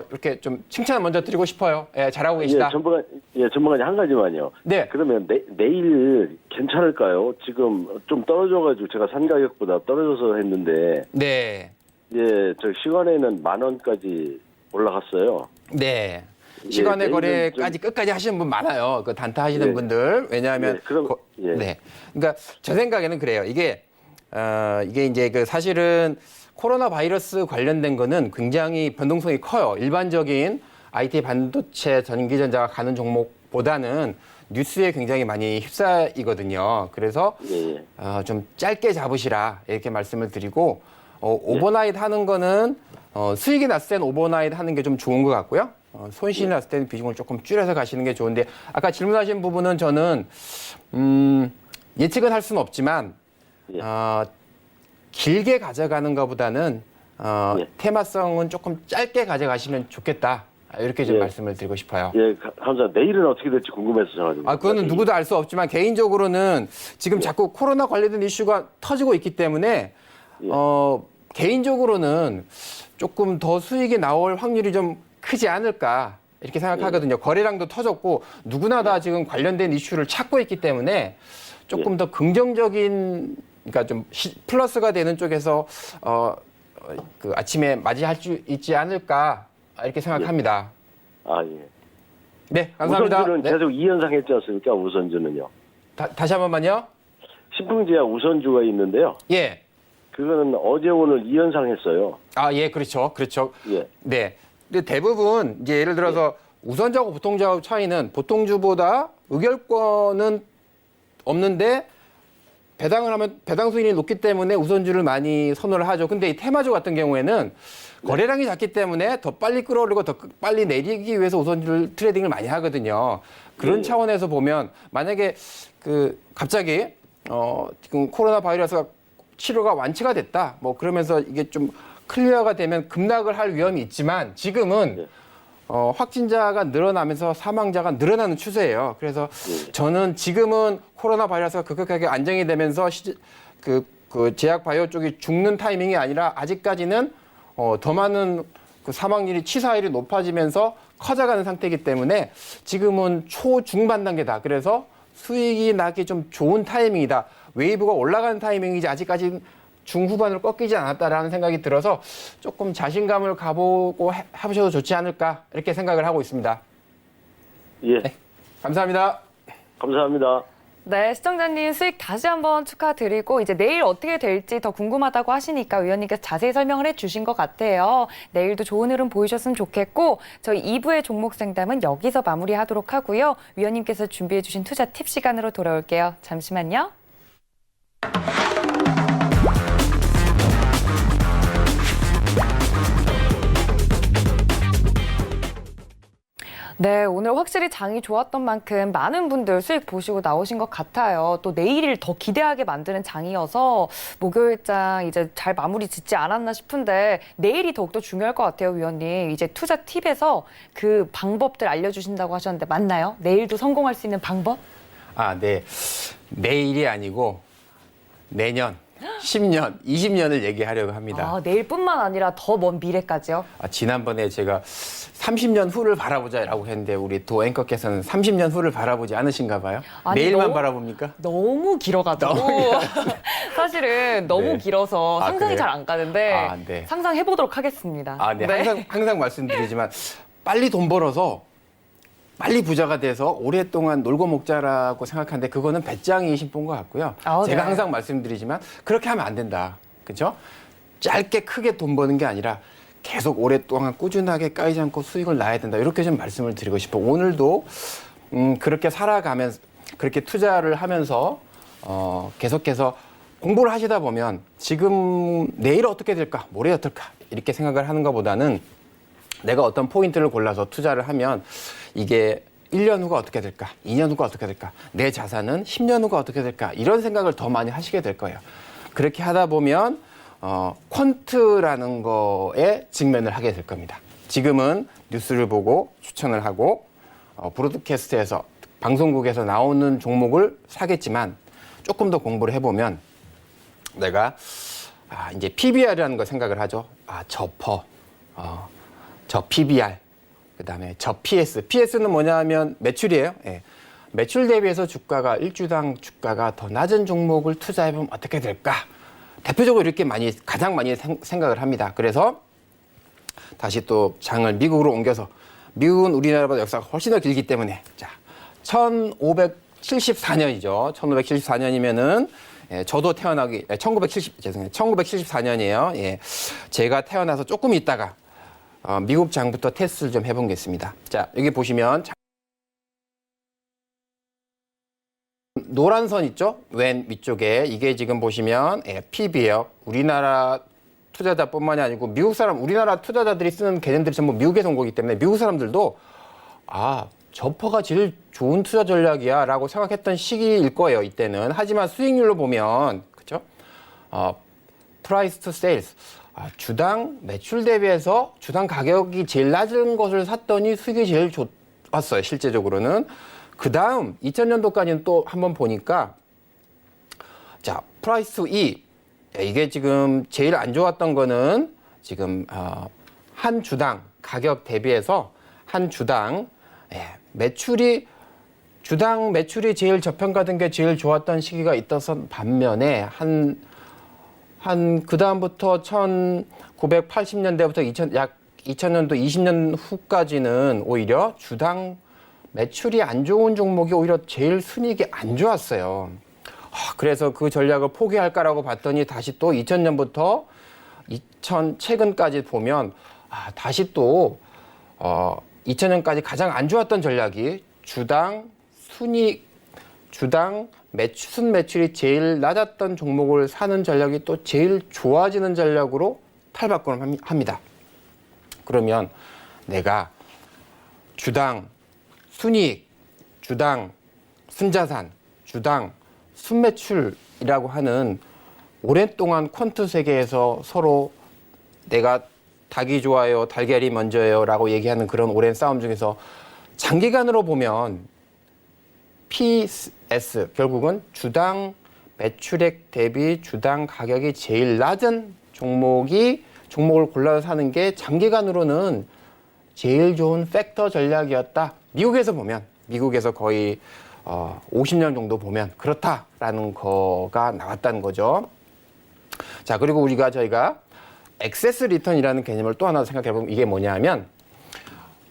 이렇게 좀 칭찬 먼저 드리고 싶어요. 예, 잘하고 계시다. 전문가님 한 가지만요. 네. 그러면 내일 괜찮을까요? 지금 좀 떨어져가지고 제가 산 가격보다 떨어져서 했는데 네. 저 시간에는 10,000원까지 올라갔어요. 네. 시간의 내일은 거래까지 끝까지 하시는 분 많아요. 그 단타 하시는 분들. 왜냐하면 네. 그러니까 제 생각에는 그래요. 이게 이제 사실은 코로나 바이러스 관련된 거는 굉장히 변동성이 커요. 일반적인 IT 반도체 전기전자가 가는 종목보다는 뉴스에 굉장히 많이 휩싸이거든요. 그래서 예, 예. 좀 짧게 잡으시라 이렇게 말씀을 드리고 오버나잇 하는 거는 수익이 났을 땐 오버나잇 하는 게 좀 좋은 것 같고요. 손실이 났을 때는 비중을 조금 줄여서 가시는 게 좋은데 아까 질문하신 부분은 저는 예측은 할 수는 없지만 예. 길게 가져가는 것보다는 예. 테마성은 조금 짧게 가져가시면 좋겠다. 이렇게 좀 예. 말씀을 드리고 싶어요. 예, 감사합니다. 내일은 어떻게 될지 궁금해서 전화드립니다. 그거는 누구도 알 수 없지만 개인적으로는 지금 자꾸 코로나 관련된 이슈가 터지고 있기 때문에 예. 개인적으로는 조금 더 수익이 나올 확률이 좀 크지 않을까 이렇게 생각하거든요. 거래량도 터졌고 누구나 다 지금 관련된 이슈를 찾고 있기 때문에 조금 더 긍정적인 그러니까 좀 플러스가 되는 쪽에서 그 아침에 맞이할 수 있지 않을까 이렇게 생각합니다. 예. 네, 감사합니다. 우선주는 네. 계속 2연상 했지 않습니까? 우선주는요. 다시 한 번만요. 신풍제약 우선주가 있는데요. 예. 그거는 어제 오늘 2연상 했어요. 예, 그렇죠. 예. 네. 근데 대부분 이제 예를 들어서 우선주하고 보통주하고 차이는 보통주보다 의결권은 없는데 배당을 하면 배당 수익이 높기 때문에 우선주를 많이 선호를 하죠. 근데 이 테마주 같은 경우에는 거래량이 작기 때문에 더 빨리 끌어올리고 더 빨리 내리기 위해서 우선주를 트레이딩을 많이 하거든요. 그런 차원에서 보면 만약에 갑자기 지금 코로나 바이러스가 치료가 완치가 됐다. 뭐 그러면서 이게 좀 클리어가 되면 급락을 할 위험이 있지만 지금은 확진자가 늘어나면서 사망자가 늘어나는 추세예요. 그래서 저는 지금은 코로나 바이러스가 급격하게 안정이 되면서 그 제약 바이오 쪽이 죽는 타이밍이 아니라 아직까지는 더 많은 그 사망률이 치사율이 높아지면서 커져가는 상태이기 때문에 지금은 초중반 단계다. 그래서 수익이 나기 좀 좋은 타이밍이다. 웨이브가 올라가는 타이밍이지 아직까지 중후반으로 꺾이지 않았다라는 생각이 들어서 조금 자신감을 가보고 해보셔도 좋지 않을까 이렇게 생각을 하고 있습니다. 예. 네, 감사합니다. 감사합니다. 네, 시청자님 수익 다시 한번 축하드리고 이제 내일 어떻게 될지 더 궁금하다고 하시니까 위원님께서 자세히 설명을 해주신 것 같아요. 내일도 좋은 흐름 보이셨으면 좋겠고 저희 2부의 종목 상담은 여기서 마무리하도록 하고요. 위원님께서 준비해주신 투자 팁 시간으로 돌아올게요. 잠시만요. 네, 오늘 확실히 장이 좋았던 만큼 많은 분들 수익 보시고 나오신 것 같아요. 또 내일을 더 기대하게 만드는 장이어서 목요일장 이제 잘 마무리 짓지 않았나 싶은데 내일이 더욱더 중요할 것 같아요, 위원님. 이제 투자 팁에서 그 방법들 알려주신다고 하셨는데 맞나요? 내일도 성공할 수 있는 방법? 네. 내일이 아니고 내년, 10년, 20년을 얘기하려고 합니다. 내일뿐만 아니라 더 먼 미래까지요? 지난번에 제가 30년 후를 바라보자라고 했는데 우리 도 앵커께서는 30년 후를 바라보지 않으신가 봐요? 아니, 내일만 너무- 바라봅니까? 너무 길어가지고 사실은 너무 네. 길어서 상상이 그래요? 잘 안 가는데 네. 상상해보도록 하겠습니다. 네. 항상 말씀드리지만 빨리 돈 벌어서 빨리 부자가 돼서 오랫동안 놀고 먹자라고 생각하는데 그거는 배짱이 신분 것 같고요. 제가 네. 항상 말씀드리지만 그렇게 하면 안 된다. 그렇죠? 짧게 크게 돈 버는 게 아니라 계속 오랫동안 꾸준하게 까이지 않고 수익을 낳아야 된다. 이렇게 좀 말씀을 드리고 싶어. 오늘도 그렇게 살아가면서 그렇게 투자를 하면서 계속해서 공부를 하시다 보면 지금 내일 어떻게 될까, 모레 어떨까 이렇게 생각을 하는 것보다는 내가 어떤 포인트를 골라서 투자를 하면 이게 1년 후가 어떻게 될까, 2년 후가 어떻게 될까, 내 자산은 10년 후가 어떻게 될까 이런 생각을 더 많이 하시게 될 거예요. 그렇게 하다 보면 퀀트라는 거에 직면을 하게 될 겁니다. 지금은 뉴스를 보고 추천을 하고 브로드캐스트에서 방송국에서 나오는 종목을 사겠지만 조금 더 공부를 해보면 내가 이제 PBR이라는 걸 생각을 하죠. 저 PBR, 그다음에 저 PS. PS는 뭐냐면 매출이에요. 예. 매출 대비해서 주가가 일주당 주가가 더 낮은 종목을 투자해보면 어떻게 될까? 대표적으로 이렇게 가장 많이 생각을 합니다. 그래서 다시 또 장을 미국으로 옮겨서 미국은 우리나라보다 역사가 훨씬 더 길기 때문에 1574년이죠. 1574년이면은 저도 태어나기 1974년이에요. 예. 제가 태어나서 조금 있다가 미국 장부터 테스트를 좀 해보겠습니다. 자, 여기 보시면 노란 선 있죠? 왼 위쪽에 이게 지금 보시면 PB예요. 우리나라 투자자뿐만이 아니고 미국 사람, 우리나라 투자자들이 쓰는 개념들이 전부 미국에서 온 거기 때문에 미국 사람들도 저퍼가 제일 좋은 투자 전략이야 라고 생각했던 시기일 거예요, 이때는. 하지만 수익률로 보면, 그죠? 프라이스 투 세일스. 주당 매출 대비해서 주당 가격이 제일 낮은 것을 샀더니 수익이 제일 좋았어요, 실제적으로는. 그 다음 2000년도까지는 또 한번 보니까, 자, 프라이스 투 E. 이게 지금 제일 안 좋았던 거는 지금, 한 주당 가격 대비해서 한 주당 주당 매출이 제일 저평가된 게 제일 좋았던 시기가 있어서 반면에 그 다음부터 1980년대부터 약 2000년도 20년 후까지는 오히려 주당 매출이 안 좋은 종목이 오히려 제일 순이익이 안 좋았어요. 그래서 그 전략을 포기할까라고 봤더니 다시 또 2000년부터 최근까지 보면 다시 또 2000년까지 가장 안 좋았던 전략이 주당 순매출이 제일 낮았던 종목을 사는 전략이 또 제일 좋아지는 전략으로 탈바꿈을 합니다. 그러면 내가 주당 순이익, 주당 순자산, 주당 순매출이라고 하는 오랫동안 퀀트 세계에서 서로 내가 닭이 좋아요, 달걀이 먼저예요 라고 얘기하는 그런 오랜 싸움 중에서 장기간으로 보면 PS, 결국은 주당 매출액 대비 주당 가격이 제일 낮은 종목을 골라서 사는 게 장기간으로는 제일 좋은 팩터 전략이었다. 미국에서 거의 50년 정도 보면 그렇다라는 거가 나왔다는 거죠. 자, 그리고 저희가 액세스 리턴이라는 개념을 또 하나 생각해 보면 이게 뭐냐면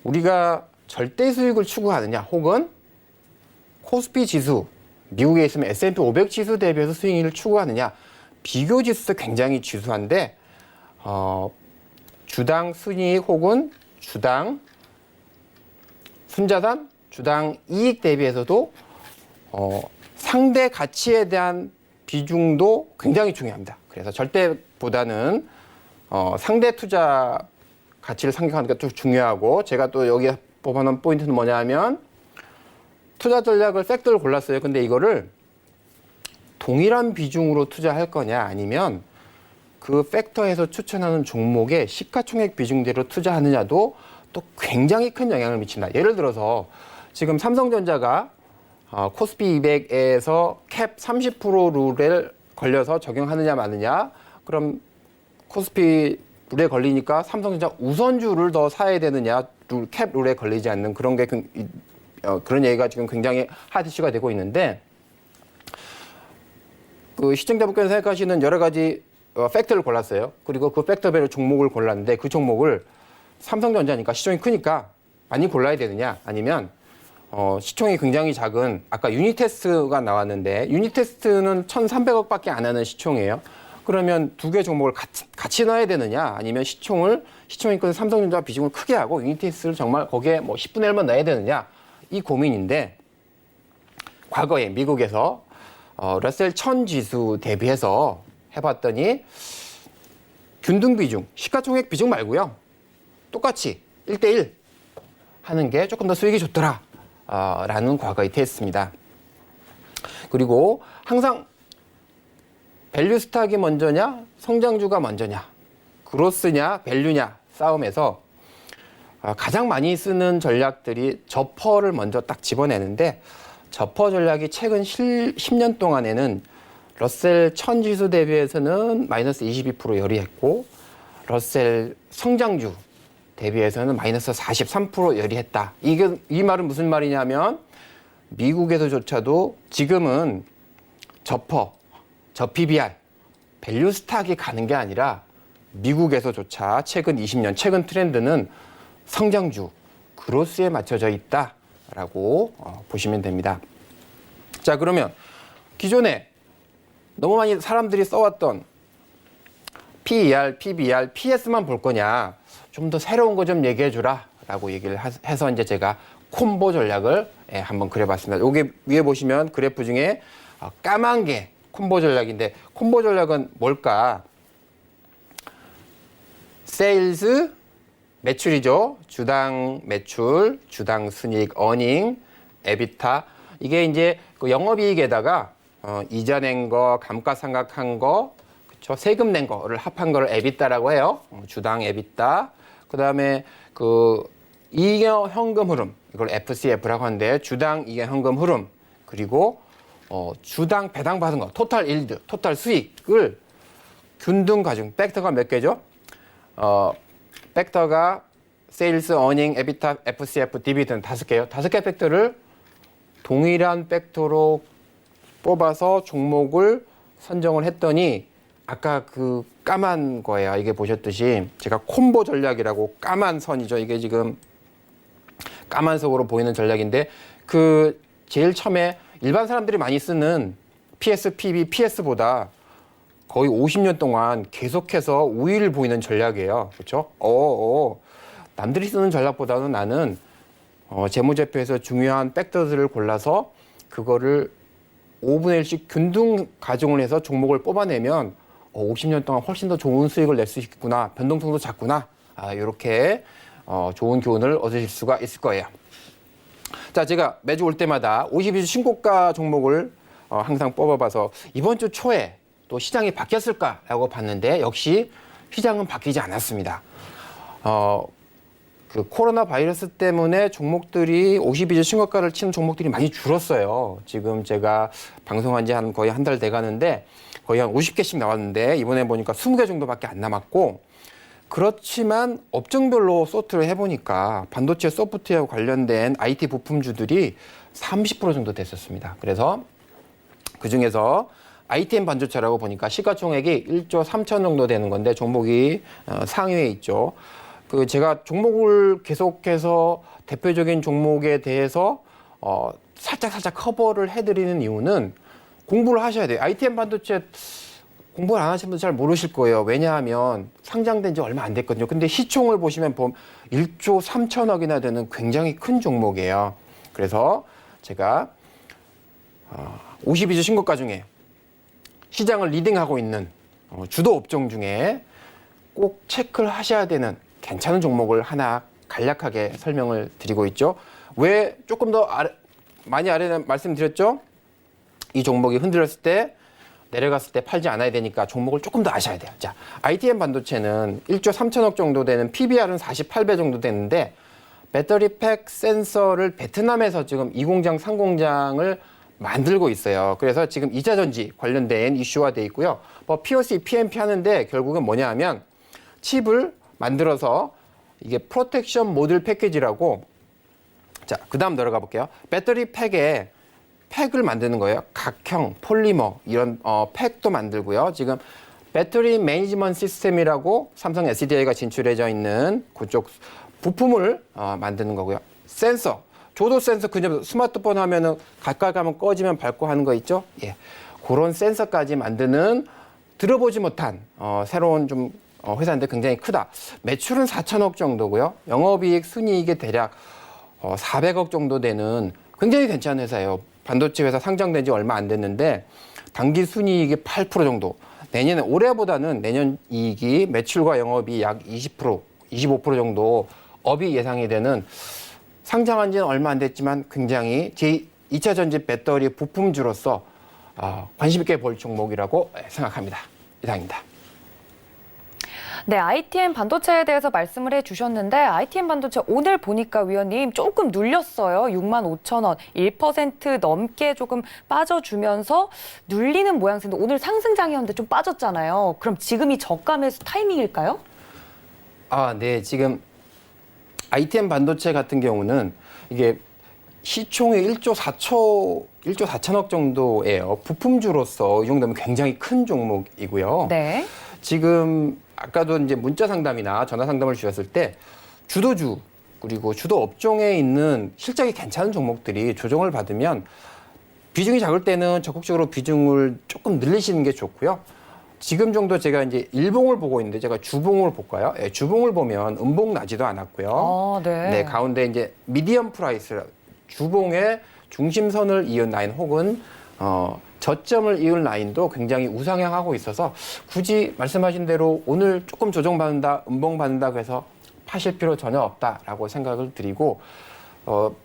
우리가 절대 수익을 추구하느냐 혹은 코스피 지수, 미국에 있으면 S&P 500 지수 대비해서 수익률을 추구하느냐, 비교 지수도 굉장히 지수한데 주당 순이익 혹은 주당 순자산, 주당 이익 대비해서도 상대 가치에 대한 비중도 굉장히 중요합니다. 그래서 절대보다는 상대 투자 가치를 상각하는 게 좀 중요하고, 제가 또 여기 뽑아놓은 포인트는 뭐냐면 투자 전략을 팩터를 골랐어요. 근데 이거를 동일한 비중으로 투자할 거냐 아니면 그 팩터에서 추천하는 종목의 시가총액 비중대로 투자하느냐도 또 굉장히 큰 영향을 미친다. 예를 들어서 지금 삼성전자가 코스피 200에서 캡 30% 룰에 걸려서 적용하느냐 마느냐, 그럼 코스피 룰에 걸리니까 삼성전자 우선주를 더 사야 되느냐, 캡 룰에 걸리지 않는 그런 얘기가 지금 굉장히 핫 이슈가 되고 있는데, 그 시청자분께서 생각하시는 여러 가지 팩터를 골랐어요. 그리고 그 팩터별로 종목을 골랐는데 그 종목을 삼성전자니까 시총이 크니까 많이 골라야 되느냐, 아니면 시총이 굉장히 작은, 아까 유니테스트가 나왔는데 유니테스트는 1,300억밖에 안 하는 시총이에요. 그러면 두 개 종목을 같이 넣어야 되느냐, 아니면 시총이 큰 삼성전자 비중을 크게 하고 유니테스트를 정말 거기에 10분의 1만 넣어야 되느냐, 이 고민인데, 과거에 미국에서 러셀 1000 지수 대비해서 해봤더니 균등 비중, 시가총액 비중 말고요, 똑같이 1대1 하는 게 조금 더 수익이 좋더라 라는 과거의 테스트입니다. 그리고 항상 밸류 스탁이 먼저냐, 성장주가 먼저냐, 그로스냐, 밸류냐 싸움에서 가장 많이 쓰는 전략들이 저퍼를 먼저 딱 집어내는데, 저퍼 전략이 최근 10년 동안에는 러셀 1000 지수 대비해서는 마이너스 22% 열이했고, 러셀 성장주 대비해서는 마이너스 43% 열이했다. 이 말은 무슨 말이냐면 미국에서조차도 지금은 저 PBR, 밸류 스탁이 가는 게 아니라 미국에서조차 최근 20년, 최근 트렌드는 성장주, 그로스에 맞춰져 있다라고 보시면 됩니다. 자, 그러면 기존에 너무 많이 사람들이 써왔던 PER, PBR, PS만 볼 거냐? 좀 더 새로운 거 좀 얘기해 주라 라고 얘기를 해서 이제 제가 콤보 전략을 한번 그려봤습니다. 여기 위에 보시면 그래프 중에 까만 게 콤보 전략인데 콤보 전략은 뭘까? 세일즈, 매출이죠. 주당 매출, 주당 순이익, 어닝, 에비타. 이게 이제 그 영업이익에다가 이자 낸 거, 감가상각한 거, 그쵸? 세금 낸 거를 합한 거를 에비타라고 해요. 주당 에비타. 그다음에 그 이익 현금 흐름, 이걸 FCF라고 하는데 주당 이익 현금 흐름, 그리고 주당 배당 받은 거, 토탈 일드, 토탈 수익을 균등 가중. 팩터가 몇 개죠? 팩터가 세일스, 어닝, 에비타, FCF, 디비던드 5개요. 5개 팩터를 동일한 팩터로 뽑아서 종목을 선정을 했더니 아까 그 까만 거예요. 이게 보셨듯이 제가 콤보 전략이라고 까만 선이죠. 이게 지금 까만색으로 보이는 전략인데 그 제일 처음에 일반 사람들이 많이 쓰는 PS, PB, PS보다 거의 50년 동안 계속해서 우위를 보이는 전략이에요. 그렇죠? 남들이 쓰는 전략보다는 나는 재무제표에서 중요한 팩터들을 골라서 그거를 5분의 1씩 균등 가중을 해서 종목을 뽑아내면 50년 동안 훨씬 더 좋은 수익을 낼 수 있구나. 변동성도 작구나. 이렇게 좋은 교훈을 얻으실 수가 있을 거예요. 자, 제가 매주 올 때마다 52주 신고가 종목을 항상 뽑아봐서 이번 주 초에 또 시장이 바뀌었을까라고 봤는데 역시 시장은 바뀌지 않았습니다. 그 코로나 바이러스 때문에 종목들이 52주 신고가를 치는 종목들이 많이 줄었어요. 지금 제가 방송한 지 거의 한 달 돼 가는데 거의 한 50개씩 나왔는데 이번에 보니까 20개 정도밖에 안 남았고, 그렇지만 업종별로 소트를 해보니까 반도체 소프트웨어 관련된 IT 부품주들이 30% 정도 됐었습니다. 그래서 그중에서 ITM 반도체라고 보니까 시가총액이 1조 3천 정도 되는 건데 종목이 상위에 있죠. 그 제가 종목을 계속해서 대표적인 종목에 대해서 살짝 커버를 해드리는 이유는 공부를 하셔야 돼요. ITM 반도체 공부를 안 하신 분들 잘 모르실 거예요. 왜냐하면 상장된 지 얼마 안 됐거든요. 근데 시총을 보시면 1조 3천억이나 되는 굉장히 큰 종목이에요. 그래서 제가 52주 신고가 중에 시장을 리딩하고 있는 주도 업종 중에 꼭 체크를 하셔야 되는 괜찮은 종목을 하나 간략하게 설명을 드리고 있죠. 왜 조금 더 많이 아래에 말씀드렸죠? 이 종목이 흔들렸을 때 내려갔을 때 팔지 않아야 되니까 종목을 조금 더 아셔야 돼요. 자, ITM 반도체는 1조 3천억 정도 되는 PBR은 48배 정도 되는데 배터리 팩 센서를 베트남에서 지금 2공장, 3공장을 만들고 있어요. 그래서 지금 2차 전지 관련된 이슈화 돼 있고요. POC, PMP 하는데 결국은 뭐냐 하면 칩을 만들어서 이게 프로텍션 모듈 패키지라고, 자, 그 다음 들어가 볼게요. 배터리 팩에 팩을 만드는 거예요. 각형, 폴리머 이런 팩도 만들고요. 지금 배터리 매니지먼트 시스템이라고 삼성 SDI가 진출해져 있는 그쪽 부품을 만드는 거고요. 센서, 조도 센서, 그냥 스마트폰 하면은 가까이 가면 꺼지면 밝고 하는 거 있죠? 예, 그런 센서까지 만드는 들어보지 못한 새로운 좀 회사인데 굉장히 크다. 매출은 4천억 정도고요. 영업이익, 순이익이 대략 400억 정도 되는 굉장히 괜찮은 회사예요. 반도체 회사 상장된 지 얼마 안 됐는데 당기 순이익이 8% 정도. 내년에 올해보다는 내년 이익이 매출과 영업이 약 20%, 25% 정도 업이 예상이 되는, 상장한 지는 얼마 안 됐지만 굉장히 제2차 전지 배터리 부품주로서 관심 있게 볼 종목이라고 생각합니다. 이상입니다. 네, ITM 반도체에 대해서 말씀을 해주셨는데 ITM 반도체 오늘 보니까 위원님 조금 눌렸어요. 65,000원, 1% 넘게 조금 빠져주면서 눌리는 모양새인데 오늘 상승장이었는데 좀 빠졌잖아요. 그럼 지금이 저가 매수 타이밍일까요? 네. 지금 ITM 반도체 같은 경우는 이게 시총이 1조 4천억 정도예요. 부품주로서 이 정도면 굉장히 큰 종목이고요. 네. 지금 아까도 이제 문자 상담이나 전화 상담을 주셨을 때 주도주 그리고 주도 업종에 있는 실적이 괜찮은 종목들이 조정을 받으면 비중이 작을 때는 적극적으로 비중을 조금 늘리시는 게 좋고요. 지금 정도 제가 이제 일봉을 보고 있는데 제가 주봉을 볼까요? 예, 주봉을 보면 음봉 나지도 않았고요. 네. 네, 가운데 이제 미디엄 프라이스 주봉의 중심선을 이은 라인 혹은 저점을 이은 라인도 굉장히 우상향하고 있어서 굳이 말씀하신 대로 오늘 조금 조정받는다, 음봉 받는다 그래서 파실 필요 전혀 없다라고 생각을 드리고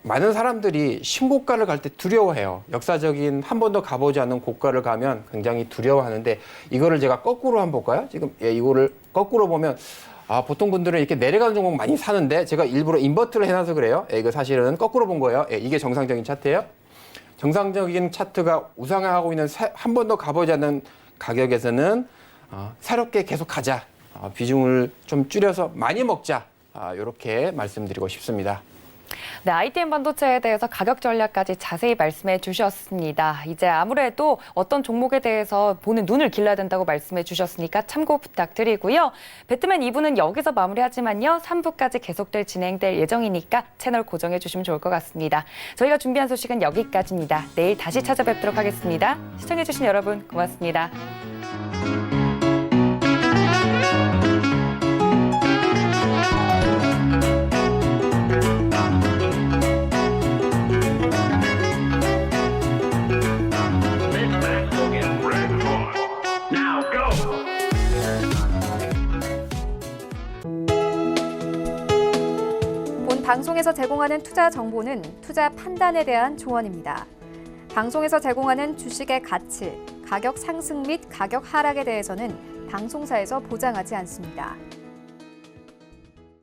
많은 사람들이 신고가를 갈 때 두려워해요. 역사적인 한 번도 가보지 않은 고가를 가면 굉장히 두려워하는데 이거를 제가 거꾸로 한번 볼까요? 지금 이거를 거꾸로 보면 보통 분들은 이렇게 내려가는 종목 많이 사는데 제가 일부러 인버트를 해놔서 그래요. 이거 사실은 거꾸로 본 거예요. 이게 정상적인 차트예요. 정상적인 차트가 우상향하고 있는 한 번도 가보지 않은 가격에서는 새롭게 계속 가자. 비중을 좀 줄여서 많이 먹자. 이렇게 말씀드리고 싶습니다. 네, ITM 반도체에 대해서 가격 전략까지 자세히 말씀해 주셨습니다. 이제 아무래도 어떤 종목에 대해서 보는 눈을 길러야 된다고 말씀해 주셨으니까 참고 부탁드리고요. 배트맨 2부는 여기서 마무리하지만요. 3부까지 계속될 진행될 예정이니까 채널 고정해 주시면 좋을 것 같습니다. 저희가 준비한 소식은 여기까지입니다. 내일 다시 찾아뵙도록 하겠습니다. 시청해 주신 여러분 고맙습니다. 본 방송에서 제공하는 투자 정보는 투자 판단에 대한 조언입니다. 방송에서 제공하는 주식의 가치, 가격 상승 및 가격 하락에 대해서는 방송사에서 보장하지 않습니다.